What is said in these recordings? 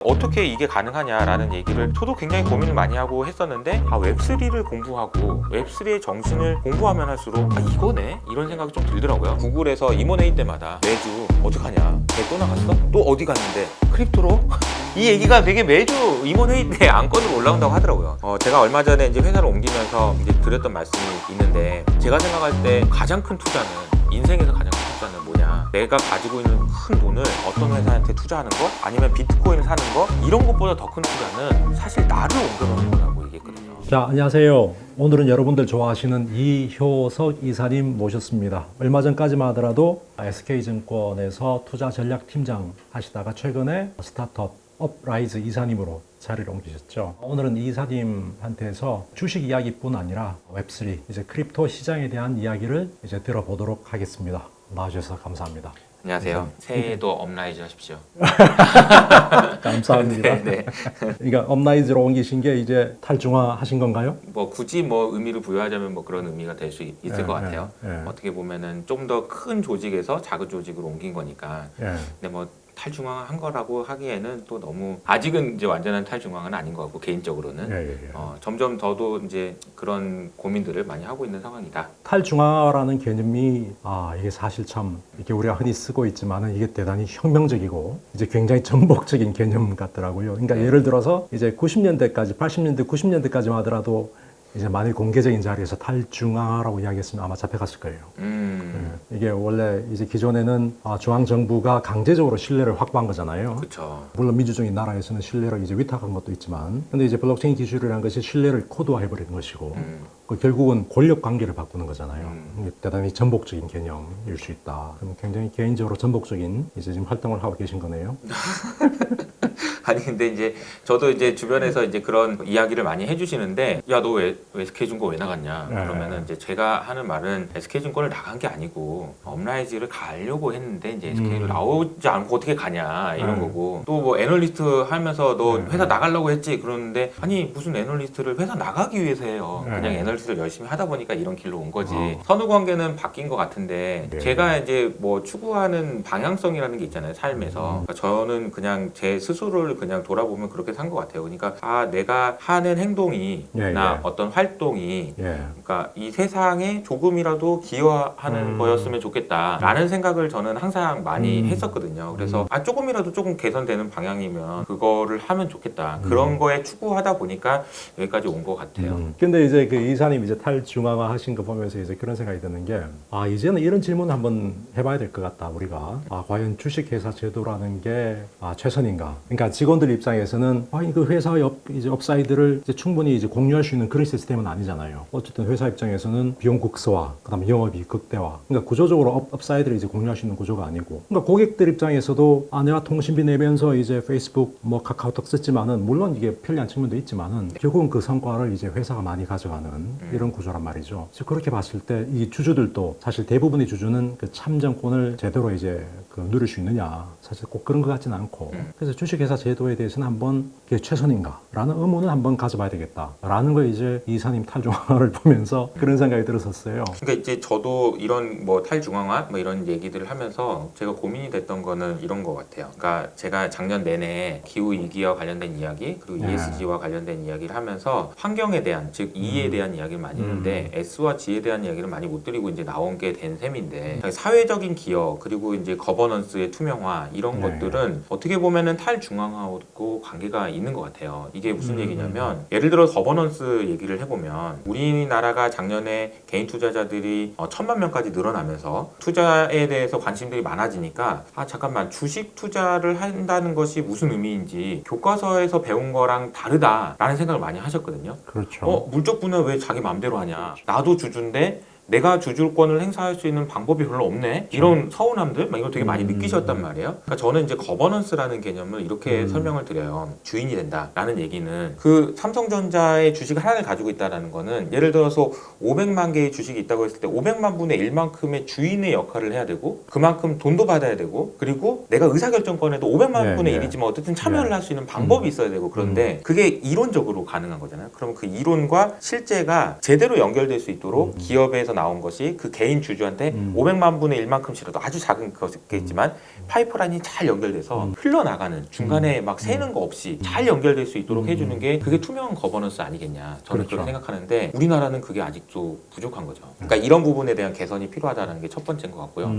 어떻게 이게 가능하냐라는 얘기를 저도 굉장히 고민을 많이 하고 했었는데 웹3를 공부하고 웹3의 정신을 공부하면 할수록 이거네? 이런 생각이 좀 들더라고요. 구글에서 임원회의 때마다 매주 어떡하냐? 걔 또 나갔어? 또 어디 갔는데? 크립토로? 이 얘기가 되게 매주 임원회의 때 안건으로 올라온다고 하더라고요. 제가 얼마 전에 이제 회사를 옮기면서 이제 드렸던 말씀이 있는데 제가 생각할 때 가장 큰 투자는 인생에서 가장 큰 투자는 뭐냐? 내가 가지고 있는 큰 돈을 어떤 회사한테 투자하는 것? 아니면 비트코인을 사는 것? 이런 것보다 더 큰 투자는 사실 나를 옮겨놓는 거라고 얘기했거든요. 자, 안녕하세요. 오늘은 여러분들 좋아하시는 이효석 이사님 모셨습니다. 얼마 전까지만 하더라도 SK증권에서 투자전략팀장 하시다가 최근에 스타트업 업라이즈 이사님으로 자리를 옮기셨죠. 오늘은 이 이사님한테서 주식 이야기뿐 아니라 웹3, 이제 크립토 시장에 대한 이야기를 이제 들어보도록 하겠습니다. 나와주셔서 감사합니다. 안녕하세요. 새해에도 업라이즈 하십시오. 감사합니다. 네. 그러니까 업라이즈로 옮기신 게 이제 탈중화 하신 건가요? 굳이 의미를 부여하자면 그런 의미가 될 수 있을 것 같아요. 어떻게 보면은 좀 더 큰 조직에서 작은 조직으로 옮긴 거니까. 근데 탈중앙한 거라고 하기에는 또 너무 아직은 이제 완전한 탈중앙은 아닌 것 같고 개인적으로는 점점 더도 이제 그런 고민들을 많이 하고 있는 상황이다. 탈중앙화라는 개념이 이게 사실 참 이렇게 우리가 흔히 쓰고 있지만은 이게 대단히 혁명적이고 이제 굉장히 전복적인 개념 같더라고요. 그러니까 예를 들어서 이제 90년대까지 80년대 90년대까지만 하더라도 이제 만일 공개적인 자리에서 탈중앙화라고 이야기했으면 아마 잡혀갔을 거예요. 이게 원래 이제 기존에는 중앙 정부가 강제적으로 신뢰를 확보한 거잖아요. 그렇죠. 물론 민주주의 나라에서는 신뢰를 이제 위탁한 것도 있지만, 근데 이제 블록체인 기술이라는 것이 신뢰를 코드화해버리는 것이고, 결국은 권력 관계를 바꾸는 거잖아요. 이게 대단히 전복적인 개념일 수 있다. 그럼 굉장히 개인적으로 전복적인 이제 지금 활동을 하고 계신 거네요. 아니 근데 이제 저도 이제 주변에서 이제 그런 이야기를 많이 해주시는데 야 너 왜 SK증권 왜 나갔냐 그러면은 이제 제가 하는 말은 SK증권을 나간 게 아니고 업라이즈를 가려고 했는데 이제 SK로 나오지 않고 어떻게 가냐 이런 거고 또 애널리스트 하면서 너 회사 나가려고 했지 그러는데 아니 무슨 애널리스트를 회사 나가기 위해서 해요. 그냥 애널리스트를 열심히 하다 보니까 이런 길로 온 거지. 선후 관계는 바뀐 것 같은데 제가 이제 추구하는 방향성이라는 게 있잖아요 삶에서. 그러니까 저는 그냥 제 스스로를 그냥 돌아보면 그렇게 산 것 같아요. 그러니까 내가 하는 행동이 나 어떤 활동이 그러니까 이 세상에 조금이라도 기여하는 거였으면 좋겠다라는 생각을 저는 항상 많이 했었거든요. 그래서 조금이라도 조금 개선되는 방향이면 그거를 하면 좋겠다. 그런 거에 추구하다 보니까 여기까지 온 것 같아요. 근데 이제 그 이사님 이제 탈중앙화 하신 거 보면서 이제 그런 생각이 드는 게 이제는 이런 질문 한번 해봐야 될 것 같다. 우리가 과연 주식회사 제도라는 게 최선인가? 그러니까 직원들 입장에서는 그 회사의 이제 업사이드를 이제 충분히 이제 공유할 수 있는 그런 시스템은 아니잖아요. 어쨌든 회사 입장에서는 비용 극소화, 그다음에 영업이익 극대화. 그러니까 구조적으로 업사이드를 이제 공유할 수 있는 구조가 아니고. 그러니까 고객들 입장에서도 내가 통신비 내면서 이제 페이스북, 카카오톡 썼지만은 물론 이게 편리한 측면도 있지만은 결국은 그 성과를 이제 회사가 많이 가져가는 이런 구조란 말이죠. 그래서 그렇게 봤을 때 이 주주들도 사실 대부분의 주주는 그 참정권을 제대로 이제 누릴 수 있느냐. 사실 꼭 그런 것 같지는 않고. 그래서 주식회사 제도에 대해서는 한번 그게 최선인가? 라는 의문을 한번 가져봐야 되겠다. 라는 걸 이제 이사님 탈중앙화를 보면서 그런 생각이 들었었어요. 그러니까 이제 저도 이런 탈중앙화 이런 얘기들을 하면서 제가 고민이 됐던 거는 이런 것 같아요. 그러니까 제가 작년 내내 기후위기와 관련된 이야기 그리고 ESG와 관련된 이야기를 하면서 환경에 대한 즉 E에 대한 이야기를 많이 했는데 S와 G에 대한 이야기를 많이 못 드리고 이제 나온 게 된 셈인데 사회적인 기여 그리고 이제 거버넌스의 투명화 이런 것들은 어떻게 보면은 탈중앙화하고 관계가 있는 것 같아요. 이게 무슨 얘기냐면 예를 들어 거버넌스 얘기를 해보면 우리나라가 작년에 개인 투자자들이 1000만 명까지 늘어나면서 투자에 대해서 관심들이 많아지니까 잠깐만 주식 투자를 한다는 것이 무슨 의미인지 교과서에서 배운 거랑 다르다라는 생각을 많이 하셨거든요. 그렇죠. 물적 분할 왜 자기 마음대로 하냐. 나도 주주인데 내가 주주권을 행사할 수 있는 방법이 별로 없네. 이런 서운함들 이걸 되게 많이 느끼셨단 말이에요. 그러니까 저는 이제 거버넌스라는 개념을 이렇게 설명을 드려요. 주인이 된다라는 얘기는 그 삼성전자의 주식 하나를 가지고 있다라는 거는 예를 들어서 500만 개의 주식이 있다고 했을 때 500만 분의 1만큼의 주인의 역할을 해야 되고 그만큼 돈도 받아야 되고 그리고 내가 의사결정권에도 500만 분의 1이지만 어쨌든 참여를 할 수 있는 방법이 있어야 되고 그런데 그게 이론적으로 가능한 거잖아요. 그럼 그 이론과 실제가 제대로 연결될 수 있도록 기업에서 나온 것이 그 개인 주주한테 500만 분의 1만큼씩이라도 아주 작은 것이겠지만 파이프라인이 잘 연결돼서 흘러나가는 중간에 막 새는 거 없이 잘 연결될 수 있도록 해주는 게 그게 투명한 거버넌스 아니겠냐 저는 그렇죠. 그렇게 생각하는데 우리나라는 그게 아직도 부족한 거죠. 그러니까 이런 부분에 대한 개선이 필요하다는 게 첫 번째인 것 같고요.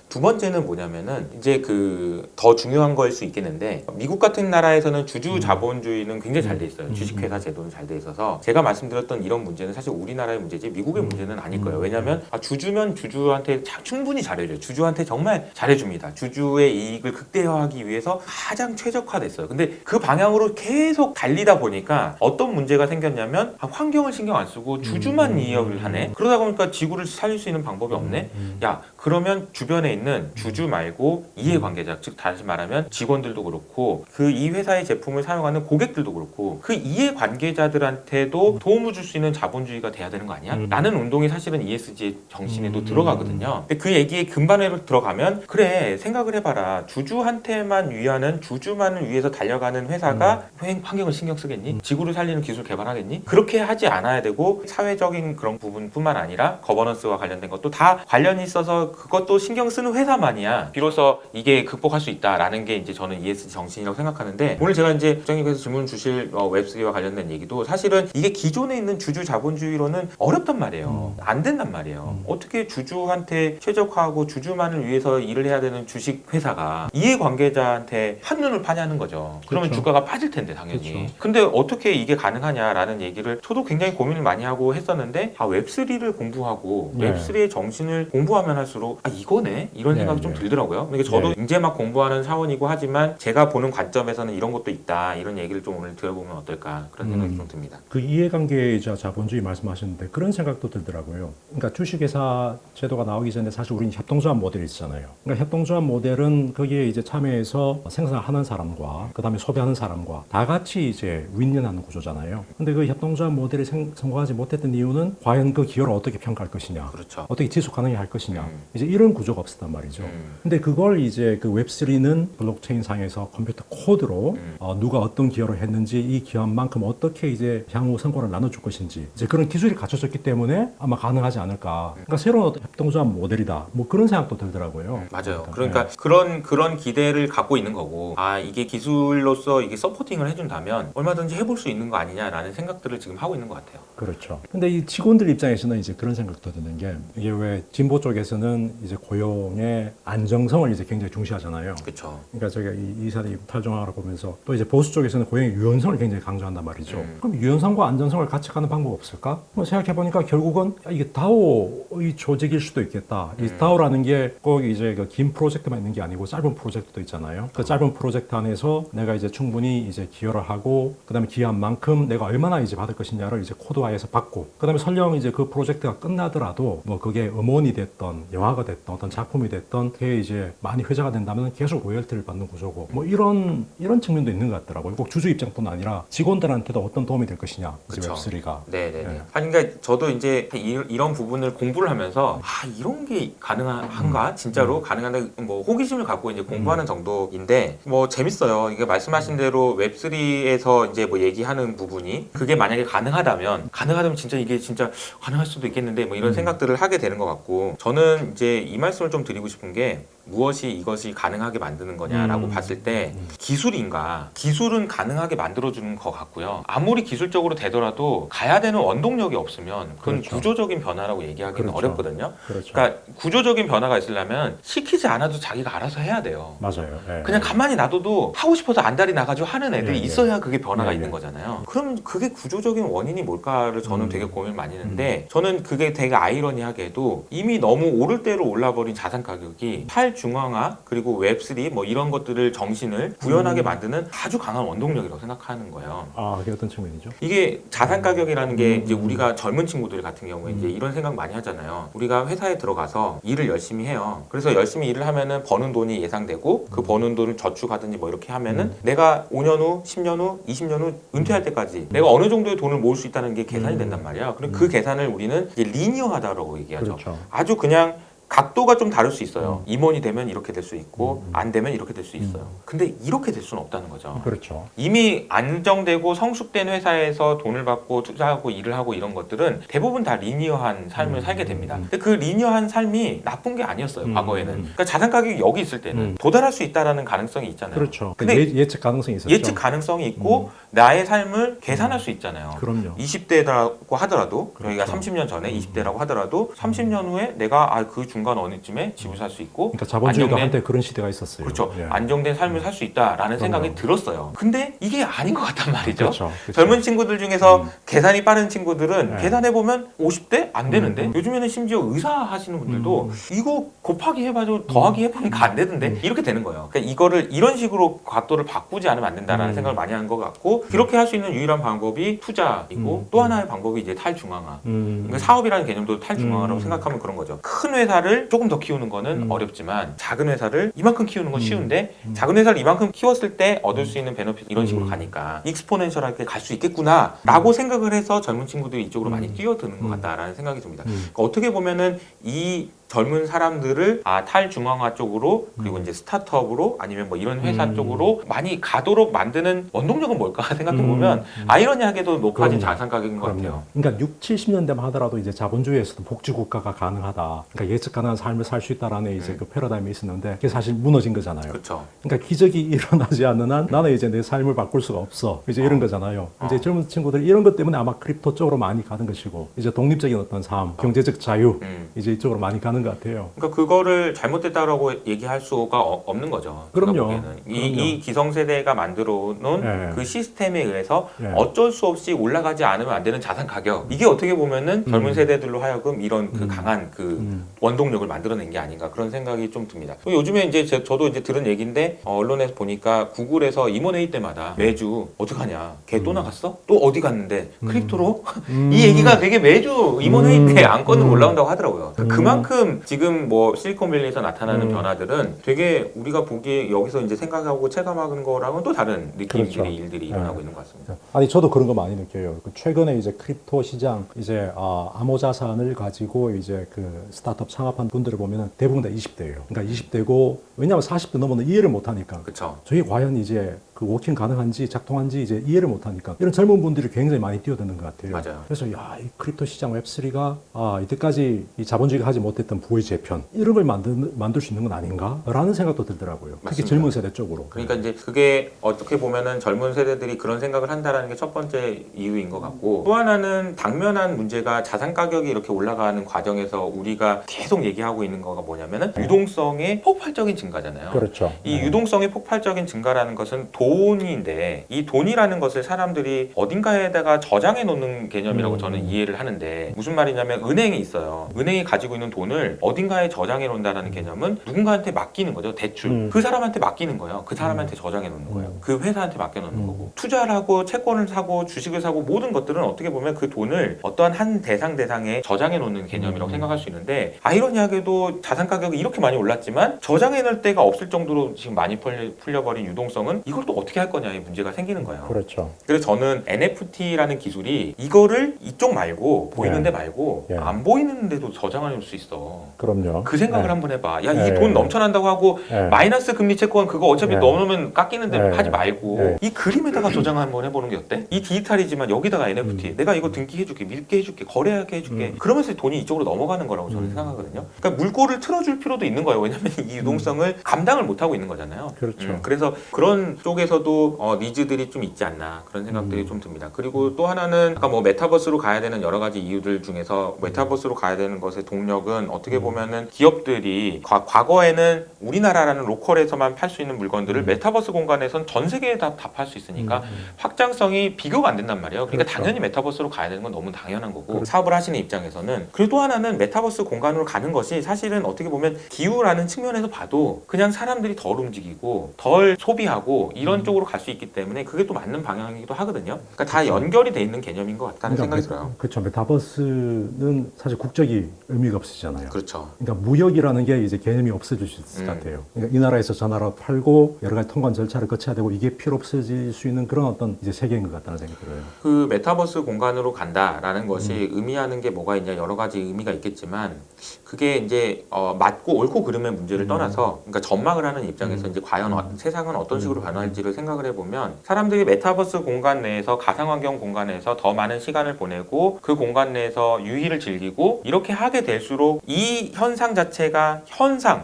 두 번째는 뭐냐면은 이제 그 더 중요한 거일 수 있겠는데 미국 같은 나라에서는 주주 자본주의는 굉장히 잘 돼 있어요. 주식회사 제도는 잘 돼 있어서 제가 말씀드렸던 이런 문제는 사실 우리나라의 문제지 미국의 문제는 아닐 거예요. 왜냐하면 주주면 주주한테 충분히 잘해줘요. 주주한테 정말 잘해줍니다. 주주의 이익을 극대화하기 위해서 가장 최적화됐어요. 근데 그 방향으로 계속 달리다 보니까 어떤 문제가 생겼냐면 환경을 신경 안 쓰고 주주만 이익을 하네. 그러다 보니까 지구를 살릴 수 있는 방법이 없네. 야 그러면 주변에 있는 주주 말고 이해관계자 즉 다시 말하면 직원들도 그렇고 그 이 회사의 제품을 사용하는 고객들도 그렇고 그 이해관계자들한테도 도움을 줄 수 있는 자본주의가 돼야 되는 거 아니야? 라는 운동이 사실은 ESG 정신에도 들어가거든요. 근데 그 얘기의 근반으로 들어가면 그래 생각을 해봐라. 주주한테만 위하는 주주만을 위해서 달려가는 회사가 환경을 신경 쓰겠니? 지구를 살리는 기술 개발하겠니? 그렇게 하지 않아야 되고 사회적인 그런 부분뿐만 아니라 거버넌스와 관련된 것도 다 관련이 있어서 그것도 신경 쓰는 회사만이야 비로소 이게 극복할 수 있다라는 게 이제 저는 ESG 정신이라고 생각하는데 오늘 제가 이제 국장님께서 질문 주실 웹3와 관련된 얘기도 사실은 이게 기존에 있는 주주 자본주의로는 어렵단 말이에요. 안 된단 말이에요. 어떻게 주주한테 최적화하고 주주만을 위해서 일을 해야 되는 주식 회사가 이해관계자한테 한눈을 파냐는 거죠. 그러면 그렇죠. 주가가 빠질 텐데 당연히. 그렇죠. 근데 어떻게 이게 가능하냐라는 얘기를 저도 굉장히 고민을 많이 하고 했었는데 웹3를 공부하고 네. 웹3의 정신을 공부하면 할수록 이거네? 이런 네, 생각이 좀 네. 들더라고요. 그러니까 저도 네. 이제 막 공부하는 사원이고 하지만 제가 보는 관점에서는 이런 것도 있다. 이런 얘기를 좀 오늘 들어보면 어떨까 그런 생각이 좀 듭니다. 그 이해관계자 자본주의 말씀하셨는데 그런 생각도 들더라고요. 그러니까 주식회사 제도가 나오기 전에 사실 우리는 협동조합 모델이 있잖아요. 그러니까 협동조합 모델은 거기에 이제 참여해서 생산하는 사람과 그다음에 소비하는 사람과 다 같이 이제 윈윈하는 구조잖아요. 근데 그 협동조합 모델이 성공하지 못했던 이유는 과연 그 기여를 어떻게 평가할 것이냐, 그렇죠. 어떻게 지속 가능하게 할 것이냐, 이제 이런 구조가 없었단 말이죠. 근데 그걸 이제 그 웹3는 블록체인 상에서 컴퓨터 코드로 누가 어떤 기여를 했는지 이 기여한 만큼 어떻게 이제 향후 성과를 나눠줄 것인지 이제 그런 기술이 갖춰졌기 때문에 아마 가능하지 않을까. 그러니까 새로운 어떤 협동조합 모델이다. 뭐 그런 생각도 들더라고요. 맞아요. 그러니까, 그러니까 그런 기대를 갖고 있는 거고 이게 기술로서 이게 서포팅을 해준다면 얼마든지 해볼 수 있는 거 아니냐라는 생각들을 지금 하고 있는 것 같아요. 그렇죠. 근데 이 직원들 입장에서는 이제 그런 생각도 드는 게 이게 왜 진보 쪽에서는 이제 고용의 안정성을 이제 굉장히 중시하잖아요. 그렇죠. 그러니까 제가 이 이사님 탈중앙을 보면서 또 이제 보수 쪽에서는 고용의 유연성을 굉장히 강조한단 말이죠. 그럼 유연성과 안정성을 같이 가는 방법 없을까? 뭐 생각해보니까 결국은 이게 다오의 조직일 수도 있겠다. 이 다오라는 게 꼭 이제 그 긴 프로젝트만 있는 게 아니고 짧은 프로젝트도 있잖아요. 그 짧은 프로젝트 안에서 내가 이제 충분히 이제 기여를 하고 그다음에 기여한 만큼 내가 얼마나 이제 받을 것이냐를 이제 코드화해서 받고 그다음에 설령 이제 그 프로젝트가 끝나더라도 뭐 그게 음원이 됐던 영화가 됐던 어떤 작품이 됐던 그게 이제 많이 회자가 된다면 계속 로열티를 받는 구조고 뭐 이런 측면도 있는 것 같더라고요. 꼭 주주 입장뿐 아니라 직원들한테도 어떤 도움이 될 것이냐. 이제 그쵸. 웹3가. 네네네. 네. 그러니까 저도 이제 이런 부분을 공부를 하면서 이런 게 가능한가? 진짜로 가능한가? 뭐 호기심을 갖고 이제 공부하는 정도인데 뭐 재밌어요. 이게 말씀하신 대로 웹3에서 이제 뭐 얘기하는 부분이 그게 만약에 가능하다면 진짜 이게 진짜 가능할 수도 있겠는데 뭐 이런 생각들을 하게 되는 것 같고 저는 이제 이 말씀을 좀 드리고 싶은 게 무엇이 이것이 가능하게 만드는 거냐라고 봤을 때 기술인가? 기술은 가능하게 만들어주는 것 같고요. 아무리 기술적으로 되더라도 가야 되는 원동력이 없으면 그건 그렇죠. 구조적인 변화라고 얘기하기는 그렇죠. 어렵거든요. 그렇죠. 그러니까 구조적인 변화가 있으려면 시키지 않아도 자기가 알아서 해야 돼요. 맞아요. 예. 그냥 가만히 놔둬도 하고 싶어서 안달이 나가지고 하는 애들이 예, 예. 있어야 그게 변화가 예, 있는 예. 거잖아요. 그럼 그게 구조적인 원인이 뭘까를 저는 되게 고민을 많이 했는데 저는 그게 되게 아이러니하게도 이미 너무 오를 대로 올라버린 자산 가격이 탈중앙화 그리고 웹3 뭐 이런 것들을 정신을 구현하게 만드는 아주 강한 원동력이라고 생각하는 거예요. 그게 어떤 측면이죠? 이게 자산 가격이라는 게 이제 우리가 젊은 친구들 같은 경우에 이제 이런 생각 많이 하잖아요. 우리가 회사에 들어가서 일을 열심히 해요. 그래서 열심히 일을 하면은 버는 돈이 예상되고 그 버는 돈을 저축하든지 뭐 이렇게 하면은 내가 5년 후, 10년 후, 20년 후 은퇴할 때까지 내가 어느 정도의 돈을 모을 수 있다는 게 계산이 된단 말이야. 그리고 그 계산을 우리는 이제 리니어하다라고 얘기하죠. 그렇죠. 아주 그냥 각도가 좀 다를 수 있어요. 임원이 되면 이렇게 될 수 있고 안 되면 이렇게 될 수 있어요. 근데 이렇게 될 수는 없다는 거죠. 그렇죠. 이미 안정되고 성숙된 회사에서 돈을 받고 투자하고 일을 하고 이런 것들은 대부분 다 리니어한 삶을 살게 됩니다. 근데 그 리니어한 삶이 나쁜 게 아니었어요. 과거에는. 그러니까 자산 가격이 여기 있을 때는 도달할 수 있다라는 가능성이 있잖아요. 그렇죠. 근데 예측 가능성이 있었죠. 예측 가능성이 있고 나의 삶을 계산할 수 있잖아요. 그럼요. 20대라고 하더라도 저희가 그렇죠. 30년 전에 20대라고 하더라도 30년 후에 내가 그 중간 어느쯤에 집을 살 수 있고 그러니까 자본주의도 안정된- 한때 그런 시대가 있었어요. 그렇죠. 예. 안정된 삶을 살 수 있다라는 생각이 들었어요. 근데 이게 아닌 것 같단 말이죠. 그렇죠. 그렇죠. 젊은 친구들 중에서 계산이 빠른 친구들은 네. 계산해보면 50대? 안 되는데 요즘에는 심지어 의사 하시는 분들도 이거 곱하기 해봐도 더하기 해보니까 안 되던데 이렇게 되는 거예요. 그러니까 이거를 이런 식으로 각도를 바꾸지 않으면 안 된다라는 생각을 많이 하는 것 같고 그렇게 할 수 있는 유일한 방법이 투자이고 또 하나의 방법이 이제 탈중앙화. 그러니까 사업이라는 개념도 탈중앙화라고 생각하면 그런 거죠. 큰 회사를 조금 더 키우는 거는 어렵지만 작은 회사를 이만큼 키우는 건 쉬운데 작은 회사를 이만큼 키웠을 때 얻을 수 있는 베너핏 이런 식으로 가니까 익스포넨셜하게 갈 수 있겠구나 라고 생각을 해서 젊은 친구들이 이쪽으로 많이 뛰어드는 것 같다라는 생각이 듭니다. 그러니까 어떻게 보면은 이 젊은 사람들을 탈중앙화 쪽으로 그리고 이제 스타트업으로 아니면 뭐 이런 회사 쪽으로 많이 가도록 만드는 원동력은 뭘까 생각해 보면 아이러니하게도 높아진 그럼요. 자산 가격인 것 같아요. 그러니까 6, 70년대만 하더라도 이제 자본주의에서도 복지 국가가 가능하다. 그러니까 예측 가능한 삶을 살 수 있다라는 이제 그 패러다임이 있었는데 그게 사실 무너진 거잖아요. 그렇죠. 그러니까 기적이 일어나지 않는 한 나는 이제 내 삶을 바꿀 수가 없어. 이제 이런 거잖아요. 이제 젊은 친구들이 이런 것 때문에 아마 크립토 쪽으로 많이 가는 것이고 이제 독립적인 어떤 삶, 경제적 자유 이제 이쪽으로 많이 가는 것 같아요. 그러니까 그거를 잘못됐다라고 얘기할 수가 없는 거죠. 제가 그럼요. 보기에는. 이 기성세대가 만들어 놓은 네. 그 시스템에 의해서 네. 어쩔 수 없이 올라가지 않으면 안 되는 자산 가격. 이게 어떻게 보면은 젊은 세대들로 하여금 이런 그 강한 그 원동력을 만들어낸 게 아닌가 그런 생각이 좀 듭니다. 요즘에 이제 저도 이제 들은 얘기인데 언론에서 보니까 구글에서 임원회의 때마다 매주 어떡하냐? 걔 또 나갔어? 또 어디 갔는데? 크립토로? 이 얘기가 되게 매주 임원회의 때 안건으로 올라온다고 하더라고요. 그만큼 지금 뭐 실리콘밸리에서 나타나는 변화들은 되게 우리가 보기에 여기서 이제 생각하고 체감하는 거랑은 또 다른 느낌들이 그렇죠. 일들이 일어나고 있는 것 같습니다. 아니 저도 그런 거 많이 느껴요. 그 최근에 이제 크립토 시장 이제 암호 자산을 가지고 이제 그 스타트업 창업한 분들을 보면은 대부분 다 20대예요. 그러니까 20대고 왜냐하면 40대 넘어는 이해를 못 하니까. 그렇죠. 저게 과연 이제 그 워킹 가능한지 작동한지 이제 이해를 못 하니까 이런 젊은 분들이 굉장히 많이 뛰어드는 것 같아요. 맞아요. 그래서 야, 이 크립토 시장 웹3가 이때까지 이 자본주의가 하지 못했던 부의 재편 이런 걸 만들 수 있는 건 아닌가라는 생각도 들더라고요. 특히 맞습니다. 젊은 세대 쪽으로. 그러니까 이제 그게 어떻게 보면은 젊은 세대들이 그런 생각을 한다라는 게 첫 번째 이유인 것 같고 또 하나는 당면한 문제가 자산 가격이 이렇게 올라가는 과정에서 우리가 계속 얘기하고 있는 거가 뭐냐면은 유동성의 폭발적인 증가잖아요. 그렇죠. 이 유동성의 폭발적인 증가라는 것은 돈인데 이 돈이라는 것을 사람들이 어딘가에다가 저장해 놓는 개념이라고 저는 이해를 하는데 무슨 말이냐면 은행에 있어요. 은행이 가지고 있는 돈을 어딘가에 저장해 놓는다는 개념은 누군가한테 맡기는 거죠. 대출. 그 사람한테 맡기는 거예요. 그 사람한테 저장해 놓는 거예요. 그 회사한테 맡겨 놓는 거고. 투자를 하고 채권을 사고 주식을 사고 모든 것들은 어떻게 보면 그 돈을 어떠한 한 대상에 저장해 놓는 개념이라고 생각할 수 있는데 아이러니하게도 자산 가격이 이렇게 많이 올랐지만 저장해 놓을 데가 없을 정도로 지금 많이 풀려버린 유동성은 이걸 또 어떻게 할 거냐의 문제가 생기는 거예요. 그렇죠. 그래서 저는 NFT라는 기술이 이거를 이쪽 말고 보이는 데 말고 예. 안 보이는 데도 저장해 놓을 수 있어. 그럼요. 그 생각을 네. 한번 해봐. 야, 네. 이 돈 넘쳐난다고 하고 네. 마이너스 금리 채권 그거 어차피 네. 넣으면 깎이는데 네. 하지 말고 네. 이 그림에다가 저장 한번 해보는 게 어때? 이 디지털이지만 여기다가 NFT 내가 이거 등기해줄게, 밀게 해줄게, 거래하게 해줄게. 그러면서 돈이 이쪽으로 넘어가는 거라고 저는 생각하거든요. 그러니까 물꼬를 틀어줄 필요도 있는 거예요. 왜냐하면 이 유동성을 감당을 못하고 있는 거잖아요. 그렇죠. 그래서 그런 쪽에서도 니즈들이 좀 있지 않나 그런 생각들이 좀 듭니다. 그리고 또 하나는 아까 뭐 메타버스로 가야 되는 여러 가지 이유들 중에서 메타버스로 가야 되는 것의 동력은 어떻게 보면은 기업들이 과거에는 우리나라라는 로컬에서만 팔 수 있는 물건들을 메타버스 공간에선 전 세계에 다 팔 수 있으니까 확장성이 비교가 안 된단 말이에요. 그러니까 그렇죠. 당연히 메타버스로 가야 되는 건 너무 당연한 거고 사업을 하시는 입장에서는 그리고 또 하나는 메타버스 공간으로 가는 것이 사실은 어떻게 보면 기후라는 측면에서 봐도 그냥 사람들이 덜 움직이고 덜 소비하고 이런 쪽으로 갈 수 있기 때문에 그게 또 맞는 방향이기도 하거든요. 그러니까 다 연결이 돼 있는 개념인 것 같다는 생각이 들어요. 그렇죠. 메타버스는 사실 국적이 의미가 없으잖아요. 그렇죠. 그러니까 무역이라는 게 이제 개념이 없어질 수 있을 것 같아요. 그러니까 이 나라에서 저 나라 팔고 여러 가지 통관 절차를 거쳐야 되고 이게 필요 없어질 수 있는 그런 어떤 이제 세계인 것 같다는 생각이 들어요. 그 메타버스 공간으로 간다라는 것이 의미하는 게 뭐가 있냐 여러 가지 의미가 있겠지만 그게 이제 맞고 옳고 그름의 문제를 떠나서 그러니까 전망을 하는 입장에서 이제 과연 세상은 어떤 식으로 변할지를 생각을 해보면 사람들이 메타버스 공간 내에서 가상환경 공간에서 더 많은 시간을 보내고 그 공간 내에서 유희를 즐기고 이렇게 하게 될수록 이 현상 자체가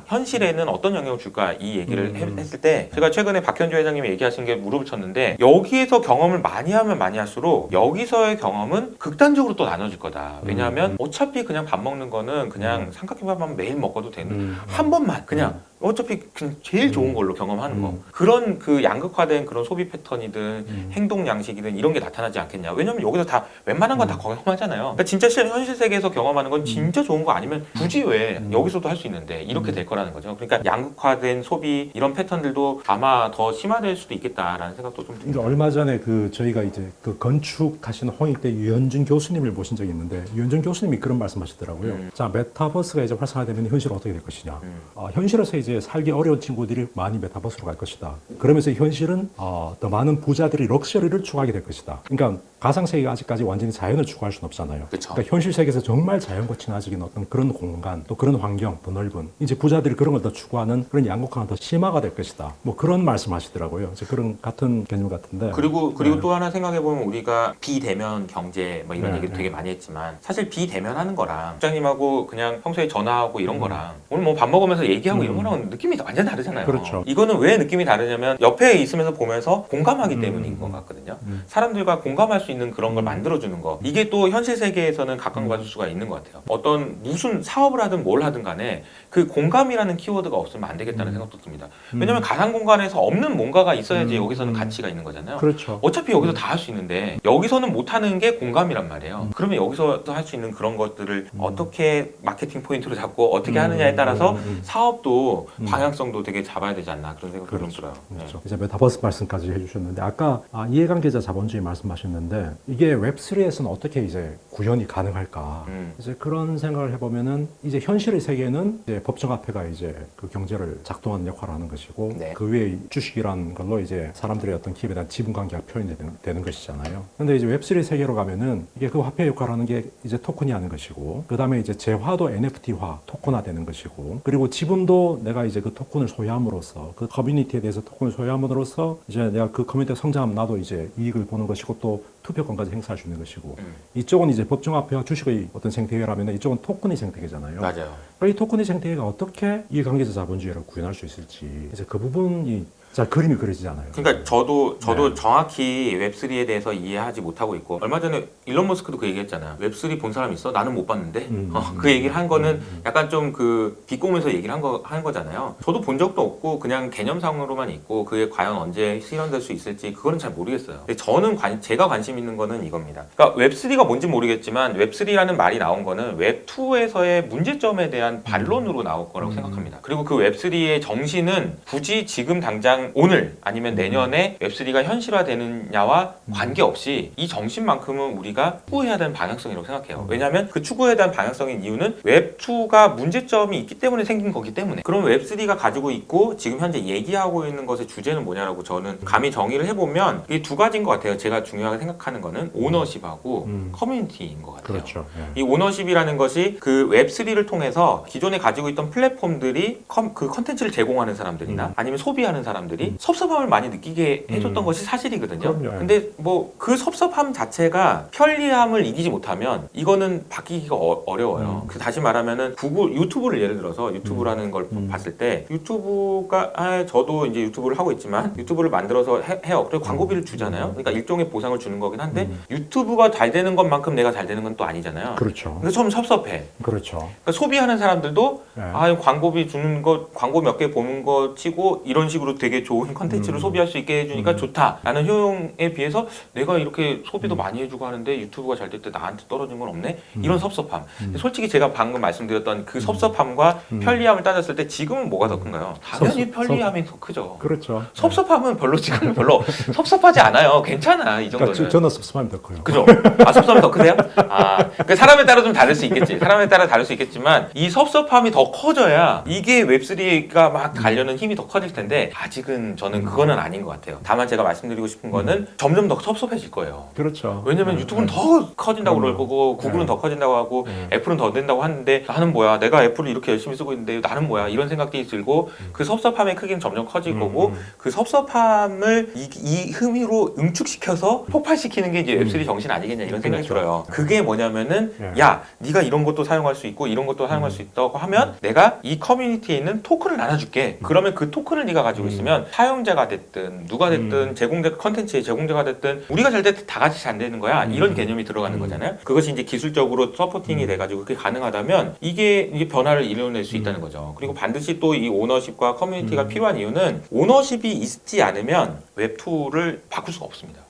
현실에는 어떤 영향을 줄까 이 얘기를 했을 때 제가 최근에 박현주 회장님이 얘기하신 게 무릎을 쳤는데 여기에서 경험을 많이 하면 많이 할수록 여기서의 경험은 극단적으로 또 나눠질 거다. 왜냐하면 어차피 그냥 밥 먹는 거는 그냥 삼각김밥만 매일 먹어도 되는 한 번만 그냥 어차피 그냥 제일 좋은 걸로 경험하는 거. 그런 그 양극화된 그런 소비 패턴이든 행동 양식이든 이런 게 나타나지 않겠냐. 왜냐면 여기서 다 웬만한 건 다 경험하잖아요. 그러니까 진짜 현실 세계에서 경험하는 건 진짜 좋은 거 아니면 굳이 왜 여기서도 할 수 있는데 이렇게 될 거라는 거죠. 그러니까 양극화된 소비 이런 패턴들도 아마 더 심화될 수도 있겠다라는 생각도 좀 듭니다. 그러니까 얼마 전에 그 저희가 이제 그 건축하시는 홍익대 유현준 교수님을 모신 적이 있는데 유현준 교수님이 그런 말씀하시더라고요. 자, 메타버스가 이제 활성화되면 현실은 어떻게 될 것이냐. 현실에서 이제 살기 어려운 친구들이 많이 메타버스로 갈 것이다. 그러면서 현실은 더 많은 부자들이 럭셔리를 추구하게 될 것이다. 그러니까 가상세계가 아직까지 완전히 자연을 추구할 수는 없잖아요. 그쵸. 그러니까 현실 세계에서 정말 자연과 친화적인 어떤 그런 공간, 또 그런 환경, 더 넓은 이제 부자들이 그런 걸 더 추구하는 그런 양극화가 더 심화가 될 것이다. 뭐 그런 말씀하시더라고요. 이제 그런 같은 개념 같은데. 그리고 또 하나 생각해 보면 우리가 비대면 경제 뭐 이런 얘기를 되게 많이 했지만 사실 비대면 하는 거랑 국장님하고 그냥 평소에 전화하고 이런 거랑 오늘 뭐 밥 먹으면서 얘기하고 이런 거랑 느낌이 완전 다르잖아요. 그렇죠. 이거는 왜 느낌이 다르냐면 옆에 있으면서 보면서 공감하기 때문인 것 같거든요. 사람들과 공감할 수 있는 그런 걸 만들어주는 거. 이게 또 현실 세계에서는 각광받을 수가 있는 것 같아요. 어떤 무슨 사업을 하든 뭘 하든 간에 그 공감이라는 키워드가 없으면 안 되겠다는 생각도 듭니다. 왜냐면 가상 공간에서 없는 뭔가가 있어야지 여기서는 가치가 있는 거잖아요. 그렇죠. 어차피 여기서 다 할 수 있는데 여기서는 못하는 게 공감이란 말이에요. 그러면 여기서도 할 수 있는 그런 것들을 어떻게 마케팅 포인트로 잡고 어떻게 하느냐에 따라서 사업도 방향성도 되게 잡아야 되지 않나 그런 생각도 좀 들어요. 그렇죠. 이제 메타버스 말씀까지 해주셨는데 아까 이해관계자 자본주의 말씀하셨는데 이게 웹3에서는 어떻게 이제 구현이 가능할까? 이제 그런 생각을 해보면은 이제 현실의 세계는 이제 법정화폐가 이제 그 경제를 작동하는 역할을 하는 것이고 네. 그 외에 주식이라는 걸로 이제 사람들의 어떤 기업에 대한 지분 관계가 표현이 되는 것이잖아요. 근데 이제 웹3 세계로 가면은 이게 그 화폐 역할을 하는 게 이제 토큰이 하는 것이고 그 다음에 이제 재화도 NFT화, 토큰화 되는 것이고 그리고 지분도 내가 이제 그 토큰을 소유함으로써 그 커뮤니티에 대해서 토큰을 소유함으로써 이제 내가 그 커뮤니티가 성장하면 나도 이제 이익을 보는 것이고 또 투표권까지 행사할 수 있는 것이고 이쪽은 이제 법정화폐와 주식의 어떤 생태계라면 이쪽은 토큰의 생태계잖아요. 맞아요. 이 토큰의 생태계가 어떻게 이해관계자 자본주의를 구현할 수 있을지 이제 그 부분이 잘 그림이 그려지지 않아요. 그러니까 저도 정확히 웹3에 대해서 이해하지 못하고 있고 얼마 전에 일론 머스크도 그 얘기했잖아요. 웹3 본 사람 있어? 나는 못 봤는데. 그 얘기를 한 거는 약간 좀 그 비꼬면서 얘기를 한 거잖아요. 저도 본 적도 없고 그냥 개념상으로만 있고 그게 과연 언제 실현될 수 있을지 그거는 잘 모르겠어요. 근데 저는 제가 관심 있는 거는 이겁니다. 그러니까 웹3가 뭔지 모르겠지만 웹3라는 말이 나온 거는 웹2에서의 문제점에 대한 반론으로 나올 거라고 생각합니다. 그리고 그 웹3의 정신은 굳이 지금 당장 오늘 아니면 내년에 웹3가 현실화되느냐와 관계없이 이 정신만큼은 우리가 추구해야 되는 방향성이라고 생각해요. 왜냐하면 그 추구해야 되는 방향성인 이유는 웹2가 문제점이 있기 때문에 생긴 거기 때문에 그럼 웹3가 가지고 있고 지금 현재 얘기하고 있는 것의 주제는 뭐냐라고 저는 감히 정의를 해보면 이게 두 가지인 것 같아요. 제가 중요하게 생각하는 거는 오너십하고 커뮤니티인 것 같아요. 그렇죠. 예. 이 오너십이라는 것이 그 웹3를 통해서 기존에 가지고 있던 플랫폼들이 그 컨텐츠를 제공하는 사람들이나 아니면 소비하는 사람들이 섭섭함을 많이 느끼게 해줬던 것이 사실이거든요. 그럼요. 근데 뭐 그 섭섭함 자체가 편리함을 이기지 못하면 이거는 바뀌기가 어려워요. 그래서 다시 말하면은 유튜브를 예를 들어서 유튜브라는 걸 봤을 때 유튜브가 저도 이제 유튜브를 하고 있지만 유튜브를 만들어서 해요. 그리고 광고비를 주잖아요. 그러니까 일종의 보상을 주는 거긴 한데 유튜브가 잘 되는 것만큼 내가 잘 되는 건 또 아니잖아요. 그렇죠. 그래서 좀 섭섭해. 그렇죠. 그러니까 소비하는 사람들도 네. 광고비 주는 거 광고 몇 개 보는 거 치고 이런 식으로 되게 되게 좋은 컨텐츠를 소비할 수 있게 해주니까 좋다라는 효용에 비해서 내가 이렇게 소비도 많이 해주고 하는데 유튜브가 잘 될 때 나한테 떨어진 건 없네? 이런 섭섭함. 솔직히 제가 방금 말씀드렸던 그 섭섭함과 편리함을 따졌을 때 지금은 뭐가 더 큰가요? 당연히 편리함이 더 크죠. 그렇죠. 섭섭함은 별로 지금은 별로 섭섭하지 않아요. 괜찮아 이 정도는. 그러니까 저는 섭섭함이 더 커요. 그죠? 아, 섭섭함이 더 크세요? 아, 그 사람에 따라 좀 다를 수 있겠지. 사람에 따라 다를 수 있겠지만 이 섭섭함이 더 커져야 이게 웹3가 막 가려는 힘이 더 커질 텐데 아직은 저는 그거는 아닌 것 같아요. 다만 제가 말씀드리고 싶은 거는 점점 더 섭섭해질 거예요. 그렇죠. 왜냐면 유튜브는 더 커진다고 그럴 거고 구글은 더 커진다고 하고 애플은 더 된다고 하는데 나는 뭐야? 내가 애플을 이렇게 열심히 쓰고 있는데 나는 뭐야? 이런 생각들이 들고 그 섭섭함의 크기는 점점 커질 거고 그 섭섭함을 이 흠의로 응축시켜서 폭발시키는 게 이제 웹3 정신 아니겠냐 이런 생각이 그렇죠. 들어요. 그게 뭐냐면은 예. 야 네가 이런 것도 사용할 수 있고 이런 것도 사용할 수 있다고 하면 내가 이 커뮤니티에 있는 토큰을 나눠줄게. 그러면 그 토큰을 네가 가지고 있으면 사용자가 됐든 누가 됐든 제공자 컨텐츠의 제공자가 됐든 우리가 잘 될 때 다 같이 잘 되는 거야. 이런 개념이 들어가는 거잖아요. 그것이 이제 기술적으로 서포팅이 돼가지고 그게 가능하다면 이게 변화를 이뤄낼 수 있다는 거죠. 그리고 반드시 또 이 오너십과 커뮤니티가 필요한 이유는 오너십이 있지 않으면 웹2를 바꿀 수가 없습니다.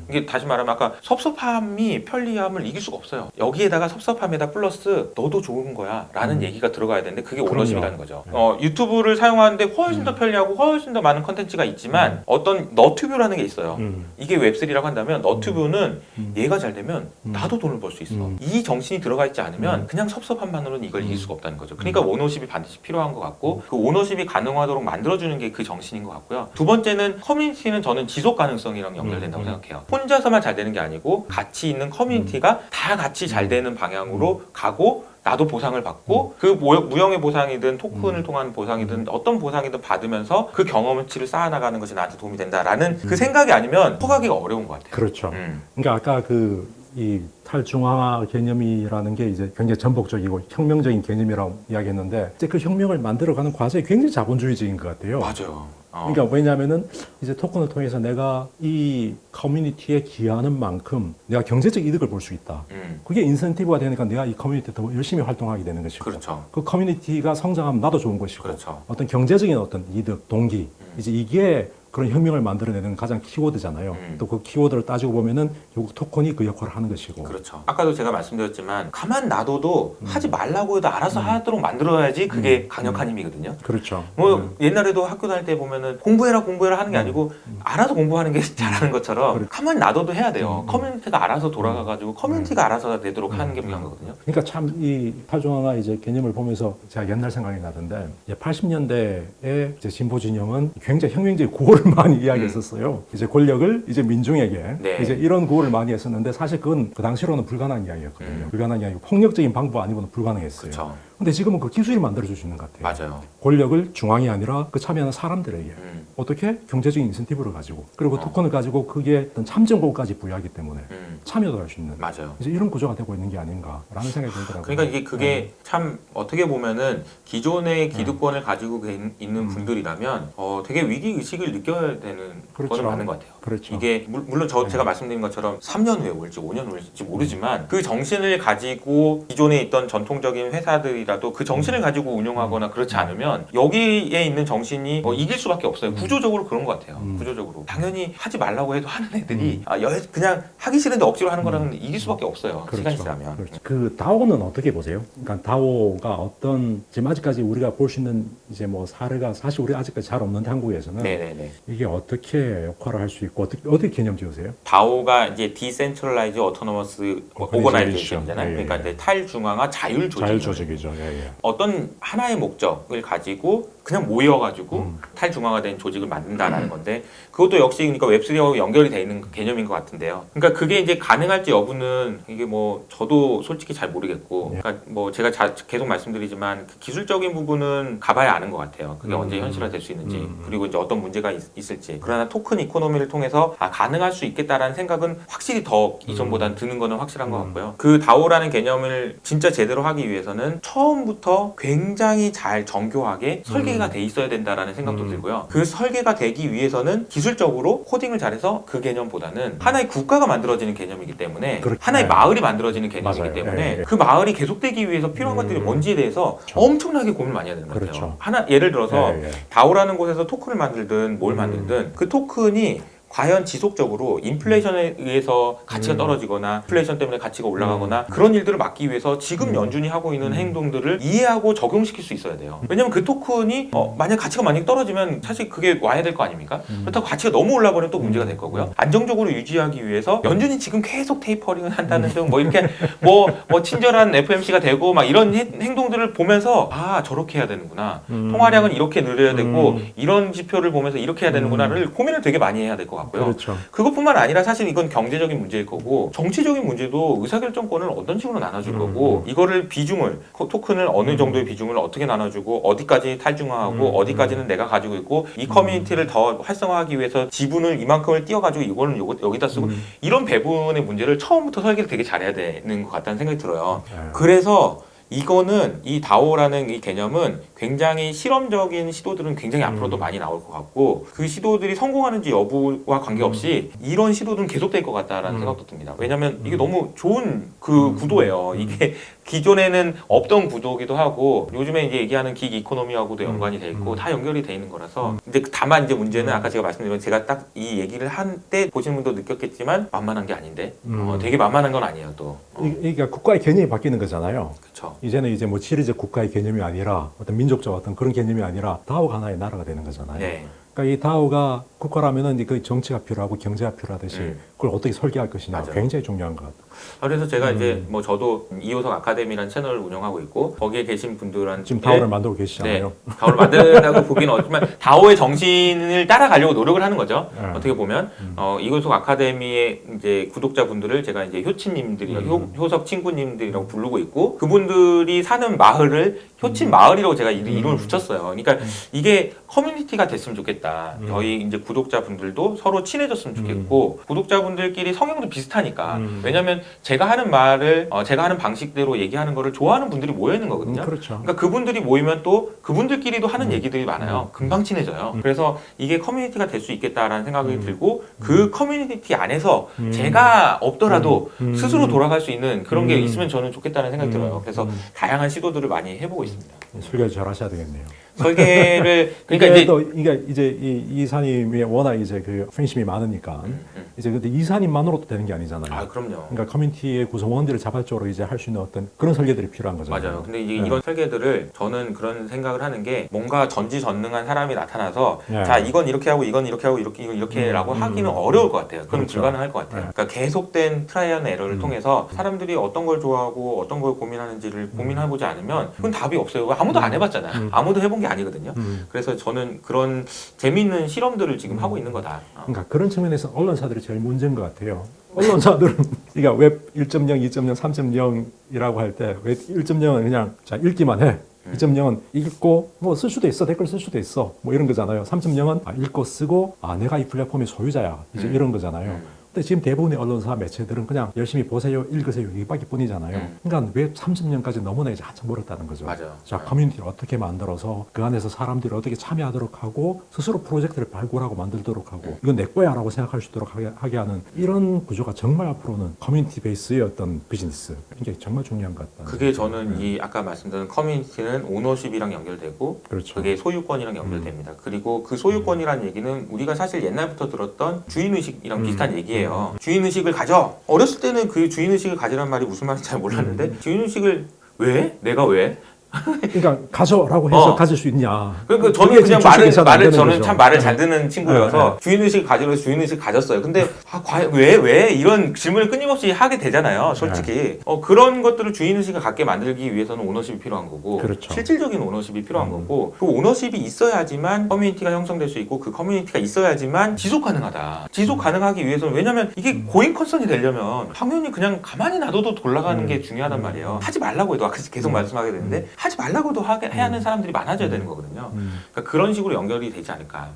이게 다시 말하면 아까 섭섭함이 편리함을 이길 수가 없어요. 여기에다가 섭섭함에다 플러스 너도 좋은 거야 라는 얘기가 들어가야 되는데 그게 그럼요. 오너십이라는 거죠. 유튜브를 사용하는데 훨씬 더 편리하고 훨씬 더 많은 컨텐츠가 있지만 어떤 너튜브라는 게 있어요. 이게 웹3라고 한다면 너튜브는 얘가 잘 되면 나도 돈을 벌 수 있어. 이 정신이 들어가 있지 않으면 그냥 섭섭함만으로는 이걸 이길 수가 없다는 거죠. 그러니까 오너십이 반드시 필요한 것 같고 그 오너십이 가능하도록 만들어주는 게 그 정신인 것 같고요. 두 번째는 커뮤니티는 저는 지속 가능성이랑 연결된다고 생각해요. 혼자서만 잘 되는 게 아니고 같이 있는 커뮤니티가 다 같이 잘 되는 방향으로 가고 나도 보상을 받고 그 무형의 보상이든 토큰을 통한 보상이든 어떤 보상이든 받으면서 그 경험치를 쌓아나가는 것이 나한테 도움이 된다라는 그 생각이 아니면 허가하기가 어려운 것 같아요. 그렇죠. 그러니까 아까 이 탈중앙화 개념이라는 게 이제 굉장히 전복적이고 혁명적인 개념이라고 이야기했는데 이제 그 혁명을 만들어가는 과정이 굉장히 자본주의적인 것 같아요. 맞아요. 그러니까 왜냐하면은 이제 토큰을 통해서 내가 이 커뮤니티에 기여하는 만큼 내가 경제적 이득을 볼 수 있다. 그게 인센티브가 되니까 내가 이 커뮤니티에 더 열심히 활동하게 되는 것이고 그렇죠. 그 커뮤니티가 성장하면 나도 좋은 것이고 그렇죠. 어떤 경제적인 어떤 이득, 동기 이제 이게 그런 혁명을 만들어내는 가장 키워드잖아요. 또 그 키워드를 따지고 보면은 결국 토큰이 그 역할을 하는 것이고. 그렇죠. 아까도 제가 말씀드렸지만 가만 놔둬도 하지 말라고 해도 알아서 하도록 만들어야지 그게 강력한 힘이거든요. 그렇죠. 뭐 옛날에도 학교 다닐 때 보면은 공부해라 하는 게 아니고 알아서 공부하는 게 잘하는 것처럼 가만히 놔둬도 해야 돼요. 커뮤니티가 알아서 돌아가가지고 커뮤니티가 알아서 되도록 하는 게 중요한 거거든요. 그러니까 참 이 탈중앙화 이제 개념을 보면서 제가 옛날 생각이 나던데 80년대에 이제 진보 진영은 굉장히 혁명적인 구호를 많이 이야기했었어요. 이제 권력을 이제 민중에게 네. 이제 이런 구호를 많이 했었는데 사실 그건 그 당시로는 불가능한 이야기였거든요. 불가능한 이야기고 폭력적인 방법 아니고는 불가능했어요. 그렇죠. 근데 지금은 그 기술이 만들어줄 수 있는 것 같아요. 맞아요. 권력을 중앙이 아니라 그 참여하는 사람들에게 어떻게 경제적인 인센티브를 가지고 그리고 토큰을 가지고 그게 어떤 참정권까지 부여하기 때문에 참여도 할 수 있는 맞아요. 이제 이런 구조가 되고 있는 게 아닌가라는 생각이 들더라고요. 그러니까 그게 참 어떻게 보면은 기존의 기득권을 가지고 있는 분들이라면 되게 위기 의식을 느껴야 되는 그렇죠. 거는 맞는 것 같아요. 그렇죠. 이게 물론 제가 말씀드린 것처럼 3년 후에 올지 5년 후에 올지 모르지만 그 정신을 가지고 기존에 있던 전통적인 회사들이라도 그 정신을 가지고 운영하거나 그렇지 않으면 여기에 있는 정신이 이길 수밖에 없어요. 구조적으로 그런 것 같아요. 구조적으로 당연히 하지 말라고 해도 하는 애들이 그냥 하기 싫은데 억지로 하는 거랑은 이길 수밖에 없어요. 그렇죠. 시간이 지나면. 그렇죠. 그 다오는 어떻게 보세요? 그러니까 다오가 어떤 지금 아직까지 우리가 볼 수 있는 이제 뭐 사례가 사실 우리 아직까지 잘 없는데 한국에서는 네네네. 이게 어떻게 역할을 할 수 있고 어떻게 개념 지으세요? 다오가 이제 Decentralized Autonomous Organization이잖아요. 예, 예. 그러니까 이제 탈중앙화 자율 조직. 자율조직이죠. 예, 예. 어떤 하나의 목적을 가지고 그냥 모여가지고 탈중앙화된 조직을 만든다라는 건데 그것도 역시 그러니까 웹3하고 연결이 돼 있는 개념인 것 같은데요. 그러니까 그게 이제 가능할지 여부는 이게 뭐 저도 솔직히 잘 모르겠고, 그러니까 뭐 제가 계속 말씀드리지만 그 기술적인 부분은 가봐야 아는 것 같아요. 그게 언제 현실화될 수 있는지 그리고 이제 어떤 문제가 있을지. 그러나 토큰 이코노미를 통해서 가능할 수 있겠다라는 생각은 확실히 더 이전보다는 드는 거는 확실한 것 같고요. 그 다오라는 개념을 진짜 제대로 하기 위해서는 처음부터 굉장히 잘 정교하게 설계가 돼 있어야 된다라는 생각도 들고요. 그 설계가 되기 위해서는 기술적으로 코딩을 잘해서 그 개념보다는 하나의 국가가 만들어 만들어지는 개념이기 때문에 그렇- 하나의 네. 마을이 만들어지는 개념이기 맞아요. 때문에 예, 예. 그 마을이 계속되기 위해서 필요한 것들이 뭔지에 대해서 그렇죠. 엄청나게 고민을 많이 해야 되는 것 같아요. 그렇죠. 하나 예를 들어서 예, 예. 다오라는 곳에서 토큰을 만들든 뭘 만들든 그 토큰이 과연 지속적으로 인플레이션에 의해서 가치가 떨어지거나 인플레이션 때문에 가치가 올라가거나 그런 일들을 막기 위해서 지금 연준이 하고 있는 행동들을 이해하고 적용시킬 수 있어야 돼요. 왜냐면 그 토큰이 만약 가치가 많이 떨어지면 사실 그게 와야 될 거 아닙니까? 그렇다고 가치가 너무 올라버리면 또 문제가 될 거고요. 안정적으로 유지하기 위해서 연준이 지금 계속 테이퍼링을 한다는 등 뭐 이렇게 뭐 친절한 FMC가 되고 막 이런 행동들을 보면서 아 저렇게 해야 되는구나. 통화량은 이렇게 늘려야 되고 이런 지표를 보면서 이렇게 해야 되는구나를 고민을 되게 많이 해야 될 것 같고요. 그렇죠. 그것뿐만 아니라 사실 이건 경제적인 문제일 거고 정치적인 문제도 의사결정권을 어떤 식으로 나눠줄 거고 이거를 비중을 토큰을 어느 정도의 비중을 어떻게 나눠주고 어디까지 탈중화하고 어디까지는 내가 가지고 있고 이 커뮤니티를 더 활성화하기 위해서 지분을 이만큼을 띄워가지고 이거는 여기다 쓰고 이런 배분의 문제를 처음부터 설계를 되게 잘해야 되는 것 같다는 생각이 들어요. 그래서 이거는 이 다오라는 이 개념은 굉장히 실험적인 시도들은 굉장히 앞으로도 많이 나올 것 같고 그 시도들이 성공하는지 여부와 관계없이 이런 시도들은 계속될 것 같다라는 생각도 듭니다. 왜냐하면 이게 너무 좋은 그 구도예요. 이게 기존에는 없던 구도기도 하고 요즘에 이제 얘기하는 긱 이코노미하고도 연관이 돼 있고 다 연결이 돼 있는 거라서 이제 다만 이제 문제는 아까 제가 말씀드린 제가 딱 이 얘기를 한 때 보시는 분도 느꼈겠지만 만만한 게 아닌데 되게 만만한 건 아니에요 또. 그러니까 국가의 개념이 바뀌는 거잖아요. 그렇죠. 이제는 이제 뭐 치리적 국가의 개념이 아니라 어떤 민족적 어떤 그런 개념이 아니라 다오가 하나의 나라가 되는 거잖아요. 네. 그러니까 이 다오가 국가라면은 그 정치가 필요하고 경제가 필요하듯이 그걸 어떻게 설계할 것이냐 맞아요. 굉장히 중요한 것 같아요. 그래서 제가 이제 뭐 저도 이호석 아카데미라는 채널을 운영하고 있고 거기에 계신 분들한테 지금 다오를 만들고 계시잖아요. 네, 다오를 만든다고 보기는 어렵지만 다오의 정신을 따라가려고 노력을 하는 거죠. 네. 어떻게 보면 이호석 아카데미의 이제 구독자분들을 제가 이제 효친님들이 효석 친구님들이라고 부르고 있고 그분들이 사는 마을을 효친 마을이라고 제가 이름을 붙였어요. 그러니까 이게 커뮤니티가 됐으면 좋겠다. 저희 이제 구독자분들도 서로 친해졌으면 좋겠고 구독자분들끼리 성향도 비슷하니까 왜냐하면 제가 하는 말을 제가 하는 방식대로 얘기하는 거를 좋아하는 분들이 모여 있는 거거든요. 그렇죠. 그러니까 그분들이 모이면 또 그분들끼리도 하는 얘기들이 많아요. 금방 친해져요. 그래서 이게 커뮤니티가 될 수 있겠다라는 생각이 들고 그 커뮤니티 안에서 제가 없더라도 스스로 돌아갈 수 있는 그런 게 있으면 저는 좋겠다는 생각이 들어요. 그래서 다양한 시도들을 많이 해보고 있습니다. 설계 잘 하셔야 되겠네요. 설계를 그러니까 이게 이제 또 이제 이 이사님이 워낙 이제 그 팬심이 많으니까 이제 근데 이사님만으로도 되는 게 아니잖아요. 아 그럼요. 그러니까 커뮤니티의 구성원들을 자발적으로 이제 할 수 있는 어떤 그런 설계들이 필요한 거잖아요. 맞아요. 근데 이제 이런 설계들을 저는 그런 생각을 하는 게 뭔가 전지전능한 사람이 나타나서 네. 자 이건 이렇게 하고 이건 이렇게 하고 이렇게라고 하기는 어려울 것 같아요. 그건 그렇죠. 불가능할 것 같아요. 그러니까 계속된 트라이 앤 에러를 통해서 사람들이 어떤 걸 좋아하고 어떤 걸 고민하는지를 고민해보지 않으면 그건 답이 없어요. 아무도 안 해봤잖아요. 아무도 해본 게 아니거든요. 그래서 저는 그런 재미있는 실험들을 지금 하고 있는 거다. 그러니까 그런 측면에서 언론사들이 제일 문제인 것 같아요. 언론사들은 그러니까 웹 1.0, 2.0, 3.0이라고 할 때 웹 1.0은 그냥 자 읽기만 해. 2.0은 읽고 뭐 쓸 수도 있어, 댓글 쓸 수도 있어, 뭐 이런 거잖아요. 3.0은 읽고 쓰고 내가 이 플랫폼의 소유자야, 이제 이런 거잖아요. 근데 지금 대부분의 언론사 매체들은 그냥 열심히 보세요, 읽으세요 이밖에 뿐이잖아요. 그러니까 웹 30년까지 너무나 이제 한참 멀었다는 거죠. 맞아요. 자, 커뮤니티를 어떻게 만들어서 그 안에서 사람들이 어떻게 참여하도록 하고 스스로 프로젝트를 발굴하고 만들도록 하고 이건 내 거야라고 생각할 수 있도록 하게 하는 이런 구조가 정말 앞으로는 커뮤니티 베이스의 어떤 비즈니스 이게 정말 중요한 것 같다. 그게 저는 이 아까 말씀드린 커뮤니티는 오너십이랑 연결되고 그렇죠. 그게 소유권이랑 연결됩니다. 그리고 그 소유권이라는 얘기는 우리가 사실 옛날부터 들었던 주인의식이랑 비슷한 얘기예요. 주인의식을 가져. 어렸을 때는 그 주인의식을 가지란 말이 무슨 말인지 잘 몰랐는데 주인의식을 왜? 내가 왜? 그러니까 가져라고 해서 가질 수 있냐. 그러니까 저는 그게 그냥 지금 말을 주식회사는 저는 거죠. 참 말을 잘 듣는 친구여서 주인의식 가지러 주인의식 가졌어요. 근데 과연 왜 이런 질문을 끊임없이 하게 되잖아요. 솔직히 그런 것들을 주인의식을 갖게 만들기 위해서는 오너십이 필요한 거고 그렇죠. 실질적인 오너십이 필요한 거고 그 오너십이 있어야지만 커뮤니티가 형성될 수 있고 그 커뮤니티가 있어야지만 지속 가능하다. 지속 가능하기 위해서는 왜냐면 이게 고잉 컨선이 되려면 당연히 그냥 가만히 놔둬도 돌아가는 게 중요하단 말이에요. 하지 말라고 해도 아까 계속 말씀하게 되는데 하지 말라고도 해야 하는 사람들이 많아져야 되는 거거든요. 그러니까 그런 식으로 연결이 되지 않을까.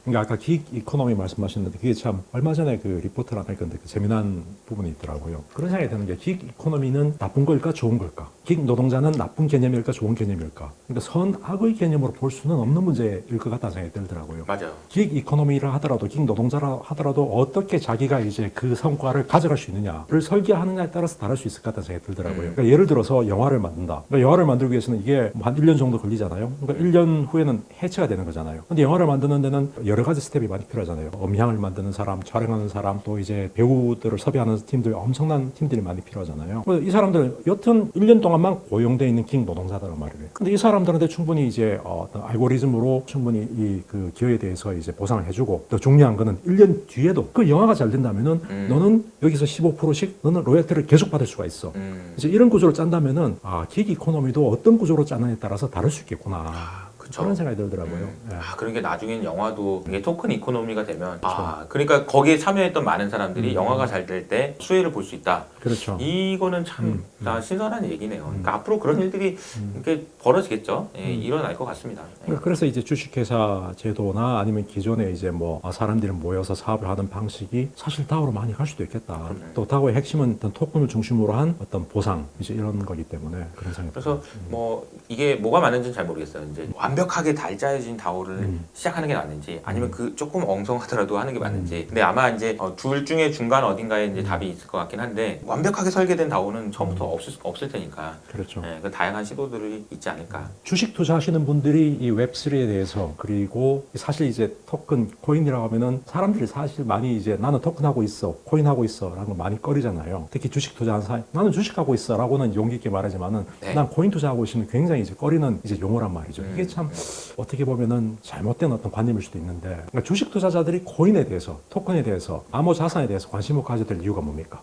그러니까 아까 기익 이코노미 말씀하셨는데 그게 참 얼마 전에 그 리포트를 하나 했는데 그 재미난 부분이 있더라고요. 그런 생각이 드는 게 기익 이코노미는 나쁜 걸까 좋은 걸까? 기익 노동자는 나쁜 개념일까 좋은 개념일까? 그러니까 선악의 개념으로 볼 수는 없는 문제일 것 같다는 생각이 들더라고요. 맞아요. 기익 이코노미라 하더라도 기익 노동자라 하더라도 어떻게 자기가 이제 그 성과를 가져갈 수 있느냐를 설계하느냐에 따라서 다를 수 있을 것 같다는 생각이 들더라고요. 그러니까 예를 들어서 영화를 만든다. 그러니까 영화를 만들기 위해서는 이게 뭐한 1년 정도 걸리잖아요. 그러니까 1년 후에는 해체가 되는 거잖아요. 근데 영화를 만드는 데는 여러 가지 스텝이 많이 필요하잖아요. 음향을 만드는 사람, 촬영하는 사람, 또 이제 배우들을 섭외하는 팀들, 엄청난 팀들이 많이 필요하잖아요. 이 사람들은 여튼 1년 동안만 고용돼 있는 기익 노동자들은 말이에요. 근데 이 사람들한테 충분히 이제 어떤 알고리즘으로 충분히 이 그 기회에 대해서 이제 보상을 해주고, 또 중요한 거는 1년 뒤에도 그 영화가 잘 된다면은 너는 여기서 15%씩 너는 로열티를 계속 받을 수가 있어. 이제 이런 구조를 짠다면은 기익 이코노미도 어떤 구조로 짜느냐에 따라서 다를 수 있겠구나. 그쵸. 그런 생각이 들더라고요. 예. 그러니까 나중엔 영화도 이게 토큰 이코노미가 되면 그러니까 거기에 참여했던 많은 사람들이 영화가 잘 될 때 수혜를 볼 수 있다. 그렇죠. 이거는 참 신선한 얘기네요. 그러니까 앞으로 그런 일들이 이렇게 벌어지겠죠. 예, 일어날 것 같습니다. 예. 그래서 이제 주식회사 제도나 아니면 기존에 이제 뭐 사람들이 모여서 사업을 하는 방식이 사실 다우로 많이 갈 수도 있겠다. 또 다우의 핵심은 어떤 토큰을 중심으로 한 어떤 보상 이제 이런 거기 때문에 그런 생각이 그래서 듭니다. 뭐 이게 뭐가 맞는지는 잘 모르겠어요. 이제 완벽하게 잘 짜여진 다오를 시작하는 게 맞는지, 아니면 그 조금 엉성하더라도 하는 게 맞는지. 근데 아마 이제 둘 중에 중간 어딘가에 이제 답이 있을 것 같긴 한데, 완벽하게 설계된 다오는 처음부터 없을 테니까. 그렇죠. 그 다양한 시도들이 있지 않을까. 주식 투자하시는 분들이 이 웹3에 대해서, 그리고 사실 이제 토큰, 코인이라고 하면은 사람들이 사실 많이 이제 나는 토큰 하고 있어, 코인 하고 있어 라는 거 많이 꺼리잖아요. 특히 주식 투자하는 사람, 나는 주식 하고 있어 라고는 용기 있게 말하지만은 난 코인 투자하고 있으면 굉장히 이제 꺼리는 이제 용어란 말이죠. 이게 참 어떻게 보면은 잘못된 어떤 관념일 수도 있는데, 그러니까 주식 투자자들이 코인에 대해서, 토큰에 대해서, 암호 자산에 대해서 관심을 가져야 될 이유가 뭡니까?